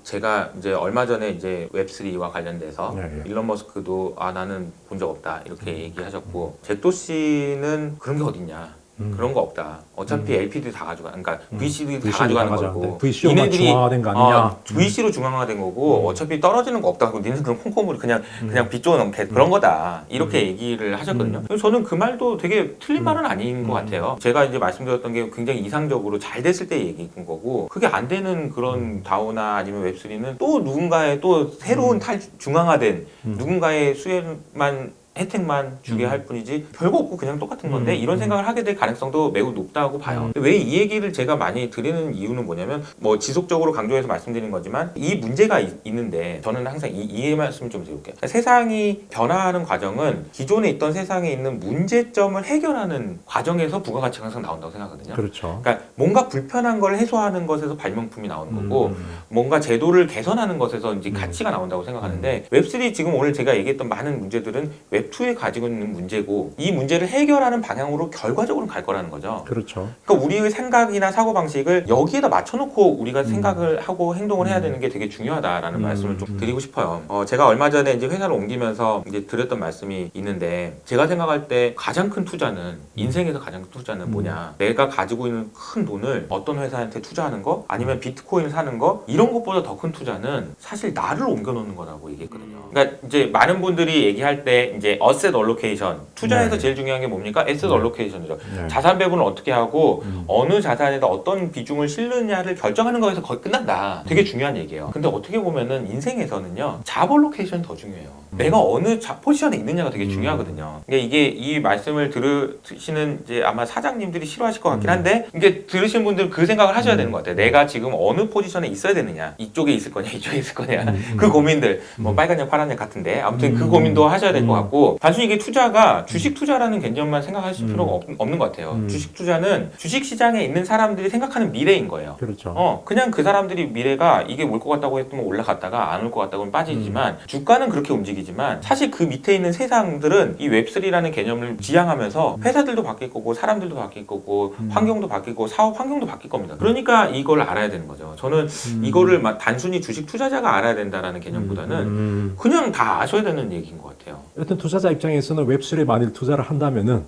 제가 이제 얼마 전에 이제 웹3와 관련돼서 네. 일론 머스크도 나는 본 적 없다 이렇게 얘기하셨고, 잭도 씨는 그런 게 어딨냐. 그런 거 없다. 어차피 LP들이 다 가져가, 그러니까 VC들이 다 가져가는 거고. VC로만 중앙화된 거 아니냐? VC로 중앙화된 거고, 어차피 떨어지는 거 없다. 니네들은 콩콩물이 그냥 빚져놓은 그런 거다. 이렇게 얘기를 하셨거든요. 그래서 저는 그 말도 되게 틀린 말은 아닌 것 같아요. 제가 이제 말씀드렸던 게 굉장히 이상적으로 잘 됐을 때 얘기인 거고, 그게 안 되는 그런 다오나 아니면 웹3는 또 누군가의 또 새로운 중앙화된 누군가의 수혜만 혜택만 주게 할 뿐이지 별거 없고 그냥 똑같은 건데, 이런 생각을 하게 될 가능성도 매우 높다고 봐요. 왜 이 얘기를 제가 많이 드리는 이유는 뭐냐면, 뭐 지속적으로 강조해서 말씀드리는 거지만 이 문제가 있는데, 저는 항상 이 말씀을 좀 드릴게요. 세상이 변화하는 과정은 기존에 있던 세상에 있는 문제점을 해결하는 과정에서 부가가치가 항상 나온다고 생각하거든요. 그렇죠. 그러니까 뭔가 불편한 걸 해소하는 것에서 발명품이 나오는 거고, 뭔가 제도를 개선하는 것에서 이제 가치가 나온다고 생각하는데, 웹3 지금 오늘 제가 얘기했던 많은 문제들은 웹2에 가지고 있는 문제고, 이 문제를 해결하는 방향으로 결과적으로 갈 거라는 거죠. 그렇죠. 그러니까 우리의 생각이나 사고방식을 여기에다 맞춰놓고 우리가 생각을 하고 행동을 해야 되는 게 되게 중요하다라는 말씀을 좀 드리고 싶어요. 제가 얼마 전에 이제 회사를 옮기면서 이제 드렸던 말씀이 있는데, 제가 생각할 때 가장 큰 투자는, 인생에서 가장 큰 투자는 뭐냐. 내가 가지고 있는 큰 돈을 어떤 회사한테 투자하는 거, 아니면 비트코인을 사는 거, 이런 것보다 더 큰 투자는 사실 나를 옮겨놓는 거라고 얘기했거든요. 그러니까 이제 많은 분들이 얘기할 때 이제 어셋 얼로케이션, 투자에서 제일 중요한 게 뭡니까? 에셋 얼로케이션이죠. 자산 배분을 어떻게 하고 어느 자산에다 어떤 비중을 실느냐를 결정하는 거에서 거의 끝난다. 되게 중요한 얘기예요. 근데 어떻게 보면은 인생에서는요, 잡 얼로케이션이 더 중요해요. 내가 어느 포지션에 있느냐가 되게 중요하거든요. 그러니까 이게 이 말씀을 들으시는 이제 아마 사장님들이 싫어하실 것 같긴 한데, 이게 들으신 분들은 그 생각을 하셔야 되는 것 같아요. 내가 지금 어느 포지션에 있어야 되느냐, 이쪽에 있을 거냐, 이쪽에 있을 거냐, 그 고민들, 뭐 빨간 약, 파란 약 같은데, 아무튼 그 고민도 하셔야 될 것 같고, 단순히 이게 투자가 주식 투자라는 개념만 생각하실 필요가 없는 것 같아요. 주식 투자는 주식 시장에 있는 사람들이 생각하는 미래인 거예요. 그렇죠. 그냥 그 사람들이 미래가 이게 올 것 같다고 했으면 올라갔다가 안 올 것 같다고 하면 빠지지만, 주가는 그렇게 움직이지만 사실 그 밑에 있는 세상들은 이 웹3라는 개념을 지향하면서 회사들도 바뀔 거고, 사람들도 바뀔 거고, 환경도 바뀔 거고, 사업 환경도 바뀔 겁니다. 그러니까 이걸 알아야 되는 거죠. 저는 이거를 단순히 주식 투자자가 알아야 된다라는 개념보다는 그냥 다 아셔야 되는 얘기인 것 같아요. 여튼 투자자 입장에서는 웹3에 만일 투자를 한다면은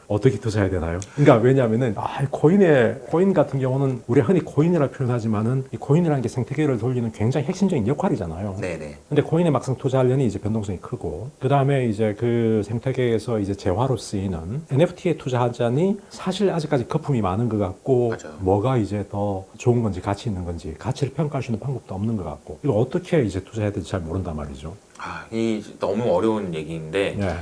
어떻게 투자해야 되나요? 그러니까 왜냐하면은 코인 같은 경우는 우리 흔히 코인이라 표현하지만은 이 코인이라는 게 생태계를 돌리는 굉장히 핵심적인 역할이잖아요. 네네. 근데 코인에 막상 투자하려니 이제 변동성이 크고, 그 다음에 이제 그 생태계에서 이제 재화로 쓰이는 NFT에 투자하자니 사실 아직까지 거품이 많은 것 같고, 맞아요. 뭐가 이제 더 좋은 건지 가치 있는 건지 가치를 평가할 수 있는 방법도 없는 것 같고, 이거 어떻게 이제 투자해야 될지 잘 모른단 말이죠. 이 너무 어려운 얘기인데 예.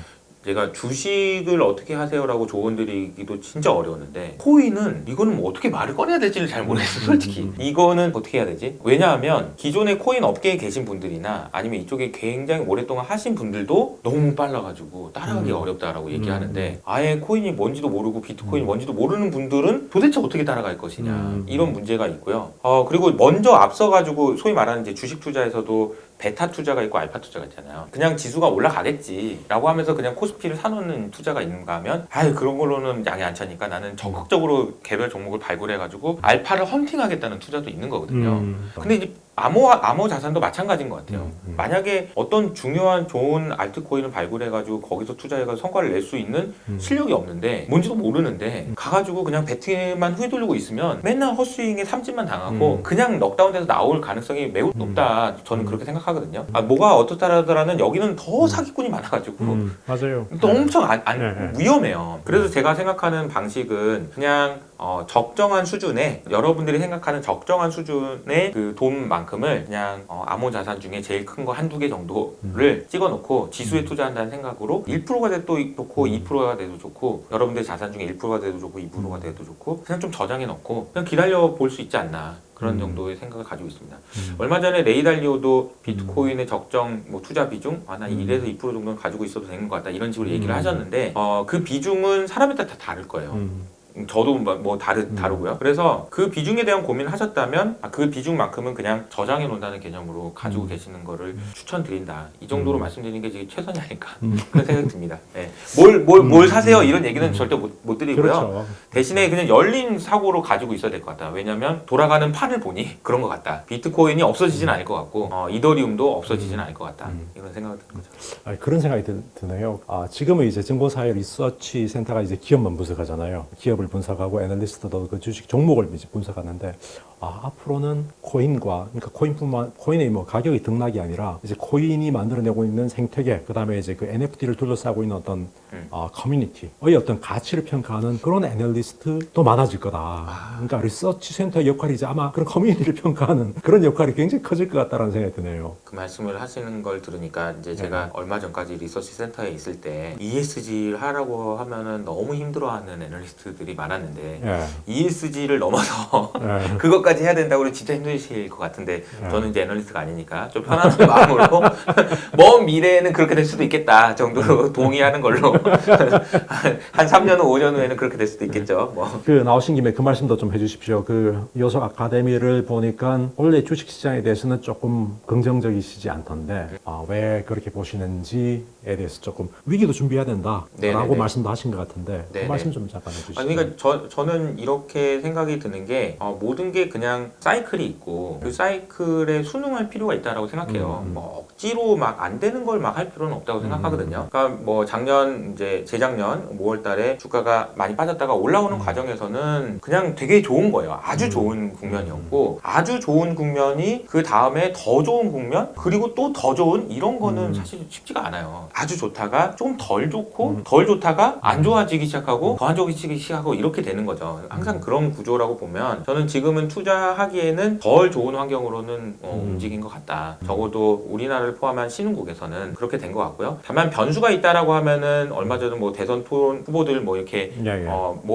제가 주식을 어떻게 하세요라고 조언 드리기도 진짜 어려웠는데 코인은 이거는 뭐 어떻게 말을 꺼내야 될지를 잘 모르겠어요 솔직히. 이거는 어떻게 해야 되지? 왜냐하면 기존의 코인 업계에 계신 분들이나 아니면 이쪽에 굉장히 오랫동안 하신 분들도 너무 빨라가지고 따라가기 어렵다라고 얘기하는데 아예 코인이 뭔지도 모르고 비트코인이 뭔지도 모르는 분들은 도대체 어떻게 따라갈 것이냐 이런 문제가 있고요. 그리고 먼저 앞서가지고 소위 말하는 이제 주식 투자에서도 베타 투자가 있고 알파 투자가 있잖아요. 그냥 지수가 올라가겠지라고 하면서 그냥 코스피를 사놓는 투자가 있는가 하면 그런 걸로는 양이 안 차니까 나는 적극적으로 개별 종목을 발굴해가지고 알파를 헌팅하겠다는 투자도 있는 거거든요. 근데 이제 암호 자산도 마찬가지인 것 같아요. 만약에 어떤 중요한 좋은 알트코인을 발굴해가지고 거기서 투자해가지고 성과를 낼 수 있는 실력이 없는데 뭔지도 모르는데 가가지고 그냥 배팅만 휘둘리고 있으면 맨날 헛스윙에 삼진만 당하고 그냥 넉다운돼서 나올 가능성이 매우 높다. 저는 그렇게 생각하거든요. 뭐가 어떻다라더라는 여기는 더 사기꾼이 많아가지고 맞아요. 또 엄청 네. 위험해요. 그래서 제가 생각하는 방식은 그냥 적정한 수준에 여러분들이 생각하는 적정한 수준의 그 돈만큼을 그냥 암호 자산 중에 제일 큰 거 한두 개 정도를 찍어놓고 지수에 투자한다는 생각으로 1%가 돼도 좋고 2%가 돼도 좋고 여러분들 자산 중에 1%가 돼도 좋고 2%가 돼도 좋고 그냥 좀 저장해 놓고 그냥 기다려 볼 수 있지 않나 그런 정도의 생각을 가지고 있습니다. 얼마 전에 레이 달리오도 비트코인의 적정 투자 비중 난 1에서 2% 정도는 가지고 있어도 되는 것 같다 이런 식으로 얘기를 하셨는데 그 비중은 사람에 따라 다 다를 거예요. 저도 다르고요. 그래서 그 비중에 대한 고민을 하셨다면 그 비중만큼은 그냥 저장해 놓는다는 개념으로 가지고 계시는 거를 추천드린다. 이 정도로 말씀드리는 게 지금 최선이 아닐까 그런 생각이 듭니다. 네. 뭘 사세요 이런 얘기는 절대 못 드리고요. 그렇죠. 대신에 그냥 열린 사고로 가지고 있어야 될 것 같다. 왜냐하면 돌아가는 판을 보니 그런 것 같다. 비트코인이 없어지진 않을 것 같고 이더리움도 없어지진 않을 것 같다. 이런 생각을 드는 거죠. 그런 생각이 드네요. 지금은 이제 증권사회 리서치 센터가 이제 기업만 분석하잖아요. 기업을 분석하고 애널리스트도 그 주식 종목을 이제 분석하는데 앞으로는 그러니까 코인의 가격이 등락이 아니라 이제 코인이 만들어내고 있는 생태계, 그 다음에 이제 그 NFT를 둘러싸고 있는 어떤 커뮤니티의 어떤 가치를 평가하는 그런 애널리스트도 많아질 거다. 그러니까 리서치 센터의 역할이 이제 아마 그런 커뮤니티를 평가하는 그런 역할이 굉장히 커질 것 같다는 생각이 드네요. 그 말씀을 하시는 걸 들으니까 이제 제가 얼마 전까지 리서치 센터에 있을 때 ESG를 하라고 하면은 너무 힘들어하는 애널리스트들이 많았는데 ESG를 넘어서 그것까지 해야 된다고 진짜 힘드실 것 같은데 저는 이제 애널리스트가 아니니까 좀 편한 마음으로 먼 미래에는 그렇게 될 수도 있겠다 정도로 동의하는 걸로 한 3년 후 5년 후에는 그렇게 될 수도 있겠죠. 그 나오신 김에 그 말씀도 좀 해주십시오. 그 요소 아카데미를 보니까 원래 주식시장에 대해서는 조금 긍정적이시지 않던데 왜 그렇게 보시는지에 대해서 조금 위기도 준비해야 된다라고 말씀도 하신 것 같은데 그 말씀 좀 잠깐 해주시죠. 그러니까 저는 이렇게 생각이 드는 게 모든 게 그냥 사이클이 있고 그 사이클에 순응할 필요가 있다라고 생각해요. 억지로 막 안 되는 걸 막 할 필요는 없다고 생각하거든요. 그러니까 재작년 5월달에 주가가 많이 빠졌다가 올라오는 과정에서는 그냥 되게 좋은 거예요. 아주 좋은 국면이었고 아주 좋은 국면이 그 다음에 더 좋은 국면 그리고 또 더 좋은 이런 거는 사실 쉽지가 않아요. 아주 좋다가 좀 덜 좋고 덜 좋다가 안 좋아지기 시작하고 더 안 좋아지기 시작하고 이렇게 되는 거죠. 항상 그런 구조라고 보면 저는 지금은 투자하기에는 덜 좋은 환경으로는 움직인 것 같다. 적어도 우리나라를 포함한 신흥국에서는 그렇게 된 것 같고요. 다만 변수가 있다라고 하면은 얼마 전에 대선 토론 후보들 이렇게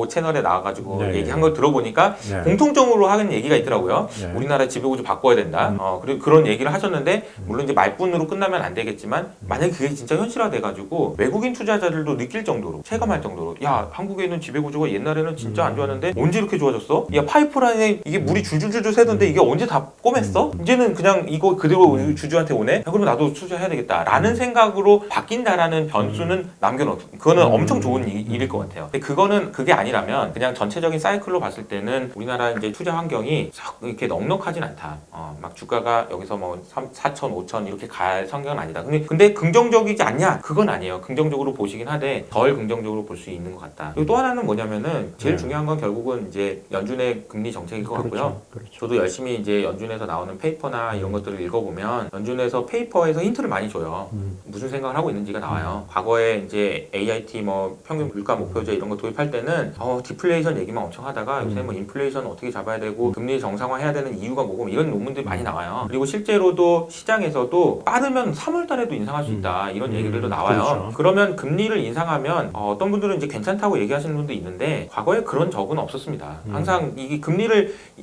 채널에 나와가지고 얘기한 걸 들어보니까 공통적으로 하는 얘기가 있더라고요. 우리나라 지배구조 바꿔야 된다. 그리고 그런 얘기를 하셨는데 물론 이제 말뿐으로 끝나면 안 되겠지만 만약에 그게 진짜 현실화돼가지고 외국인 투자자들도 느낄 정도로 체감할 정도로 한국에 있는 지배구조가 옛날에는 진짜 안 좋았는데 언제 이렇게 좋아졌어? 야 파이프라인에 이게 물이 줄줄줄줄 새던데 이게 언제 다 꼬맸어? 이제는 그냥 이거 그대로 주주한테 오네? 야, 그러면 나도 투자해야 되겠다 라는 생각으로 바뀐다라는 변수는 남겨놓고 그거는 엄청 좋은 일일 것 같아요. 근데 그게 아니라면 그냥 전체적인 사이클로 봤을 때는 우리나라 이제 투자 환경이 썩 이렇게 넉넉하진 않다. 막 주가가 여기서 뭐 4천, 5천 이렇게 갈 성격은 아니다. 근데 긍정적이지 않냐? 그건 아니에요. 긍정적으로 보시긴 하되 덜 긍정적으로 볼 수 있는 것 같다. 그리고 또 하나는 뭐냐면은 제일 중요한 건 결국은 이제 연준의 금리 정책일 것 같고요. 그렇죠. 저도 열심히 이제 연준에서 나오는 페이퍼나 이런 것들을 읽어보면 연준에서 페이퍼에서 힌트를 많이 줘요. 무슨 생각을 하고 있는지가 나와요. 과거에 이제 AIT 뭐 평균 물가 목표제 이런 거 도입할 때는 디플레이션 얘기만 엄청 하다가 요새 뭐 인플레이션 어떻게 잡아야 되고 금리 정상화해야 되는 이유가 뭐고 이런 논문들이 많이 나와요. 그리고 실제로도 시장에서도 빠르면 3월 달에도 인상할 수 있다 이런 얘기들도 나와요. 그렇죠. 그러면 금리를 인상하면 어떤 분들은 이제 괜찮다고 얘기하시는 분도 있는데 과거에 그런 적은 없었습니다. 항상 이게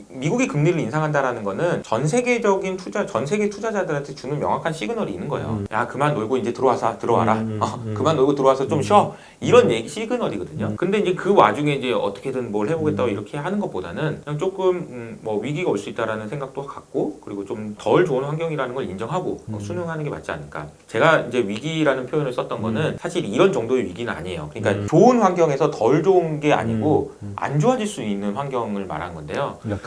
미국이 금리를 인상한다라는 거는 전 세계 투자자들한테 주는 명확한 시그널이 있는 거예요. 야 그만 놀고 이제 들어와라. 그만 놀고 들어와서 좀 쉬어. 이런 얘기 시그널이거든요. 근데 이제 그 와중에 이제 어떻게든 뭘 해보겠다고 이렇게 하는 것보다는 그냥 조금 뭐 위기가 올 수 있다라는 생각도 갖고 그리고 좀 덜 좋은 환경이라는 걸 인정하고 순응하는 게 맞지 않을까. 제가 이제 위기라는 표현을 썼던 거는 사실 이런 정도의 위기는 아니에요. 그러니까 좋은 환경에서 덜 좋은 게 아니고 안 좋아질 수 있는 환경을 말한 건데요. 그러니까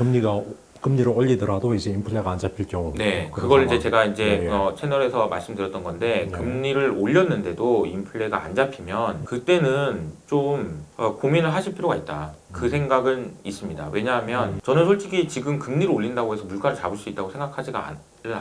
금리를 올리더라도 이제 인플레가 안 잡힐 경우. 네, 그걸 이제 제가 이제 예. 채널에서 말씀드렸던 건데 네. 금리를 올렸는데도 인플레가 안 잡히면 그때는 좀 고민을 하실 필요가 있다. 그 생각은 있습니다. 왜냐하면 저는 솔직히 지금 금리를 올린다고 해서 물가를 잡을 수 있다고 생각하지가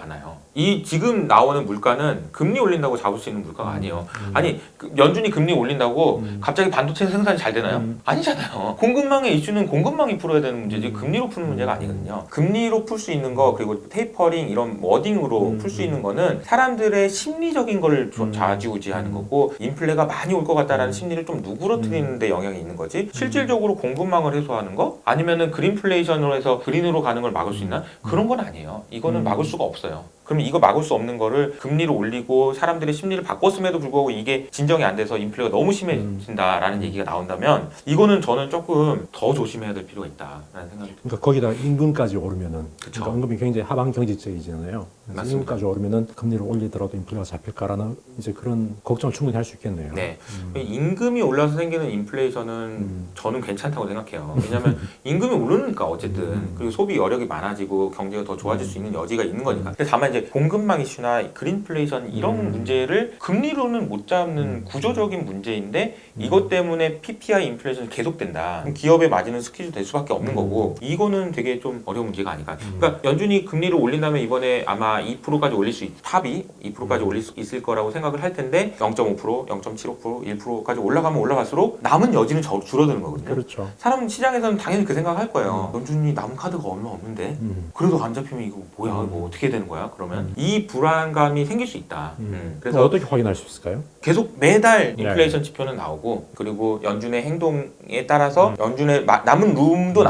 않아요. 이 지금 나오는 물가는 금리 올린다고 잡을 수 있는 물가가 아니에요. 아니 연준이 금리 올린다고 갑자기 반도체 생산이 잘 되나요? 아니잖아요. 공급망의 이슈는 공급망이 풀어야 되는 문제지 금리로 푸는 문제가 아니거든요. 금리로 풀 수 있는 거 그리고 테이퍼링 이런 워딩으로 풀 수 있는 거는 사람들의 심리적인 걸 좌지우지하는 거고 인플레가 많이 올 것 같다라는 심리를 좀 누그러뜨리는 데 영향이 있는 거지. 실질적으로 공급망을 해소하는 거 아니면은 그린플레이션으로 해서 그린으로 가는 걸 막을 수 있나? 그런 건 아니에요. 이거는 막을 수가 없어요. 그러면 이거 막을 수 없는 거를 금리를 올리고 사람들의 심리를 바꿨음에도 불구하고 이게 진정이 안 돼서 인플레가 너무 심해진다라는 얘기가 나온다면 이거는 저는 조금 더 조심해야 될 필요가 있다라는 생각이 듭니다. 그러니까 거기다 임금까지 오르면은 그쵸. 그러니까 임금이 굉장히 하방 경제적이잖아요. 맞습니다. 임금까지 오르면은 금리를 올리더라도 인플레가 잡힐까라는 이제 그런 걱정을 충분히 할 수 있겠네요. 네, 임금이 올라서 생기는 인플레이션은 저는 괜찮다고 생각해요. 왜냐하면 임금이 오르니까 어쨌든 그리고 소비 여력이 많아지고 경제가 더 좋아질 수 있는 여지가 있는 거니까. 근데 다만 이제 공급망 이슈나 그린플레이션 이런 문제를 금리로는 못 잡는 구조적인 문제인데 이것 때문에 PPI 인플레이션이 계속된다. 그럼 기업의 마진은 스퀴즈 될 수밖에 없는 거고 이거는 되게 좀 어려운 문제가 아닐까. 그러니까 연준이 금리를 올린다면 이번에 아마 2%까지 올릴 수 탑이 2%까지 올릴 수 있을 거라고 생각을 할 텐데 0.5%, 0.75%, 1%까지 올라가면 올라갈수록 남은 여지는 줄어드는 거거든요. 그렇죠. 사람 시장에서는 당연히 그 생각할 거예요. 연준이 남은 카드가 얼마 없는데 그래도 안 잡히면 이거 뭐야? 뭐 어떻게 되는 거야? 그러면 이 불안감이 생길 수 있다. 그래서 어떻게 확인할 수 있을까요? 계속 매달 인플레이션 지표는 나오고 그리고 연준의 행동에 따라서 연준의 남은 룸도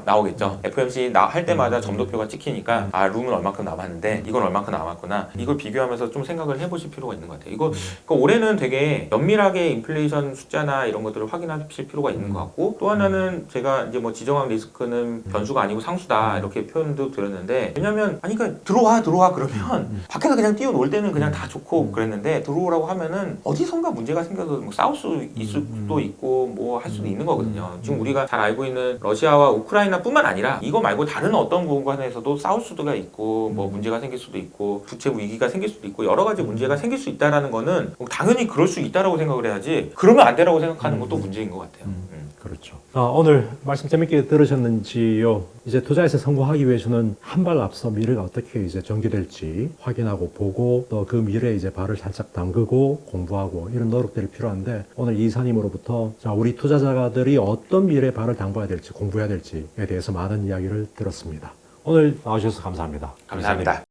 나오겠죠. FOMC 할 때마다 점도표가 찍히니까 아 룸은 얼마큼 남았는데 이건 얼마큼 남았구나. 이걸 비교하면서 좀 생각을 해보실 필요가 있는 것 같아요. 이거 그러니까 올해는 되게 면밀하게 인플레이션 숫자나 이런 것들을 확인하실 필요가 있는 것 같고 또 하나는 제가 이제 뭐 지정학 리스크는 변수가 아니고 상수다 이렇게 표현도 드렸는데 왜냐면 아니 그러니까 들어와 그러면 밖에서 그냥 뛰어놀 때는 그냥 다 좋고 그랬는데 들어오라고 하면은 어디선가 문제가 생겨서 뭐 싸울 수 있을 수도 있고 뭐 할 수도 있는 거거든요. 지금 우리가 잘 알고 있는 러시아와 우크라이나뿐만 아니라 이거 말고 다른 어떤 공간에서도 싸울 수도가 있고 뭐 문제가 생길 수도 있고 부채 위기가 생길 수도 있고 여러 가지 문제가 생길 수 있다라는 거는 당연히 그럴 수 있다라고 생각을 해야지 그러면 안 되라고 생각하는 것도 문제인 것 같아요. 그렇죠. 오늘 말씀 재밌게 들으셨는지요? 이제 투자에서 성공하기 위해서는 한 발 앞서 미래가 어떻게 이제 전개될지 확인하고 보고 또 그 미래에 이제 발을 살짝 담그고 공부하고 이런 노력들이 필요한데 오늘 이사님으로부터 자, 우리 투자자들이 어떤 미래에 발을 담궈야 될지 공부해야 될지에 대해서 많은 이야기를 들었습니다. 오늘 나와주셔서 감사합니다. 감사합니다.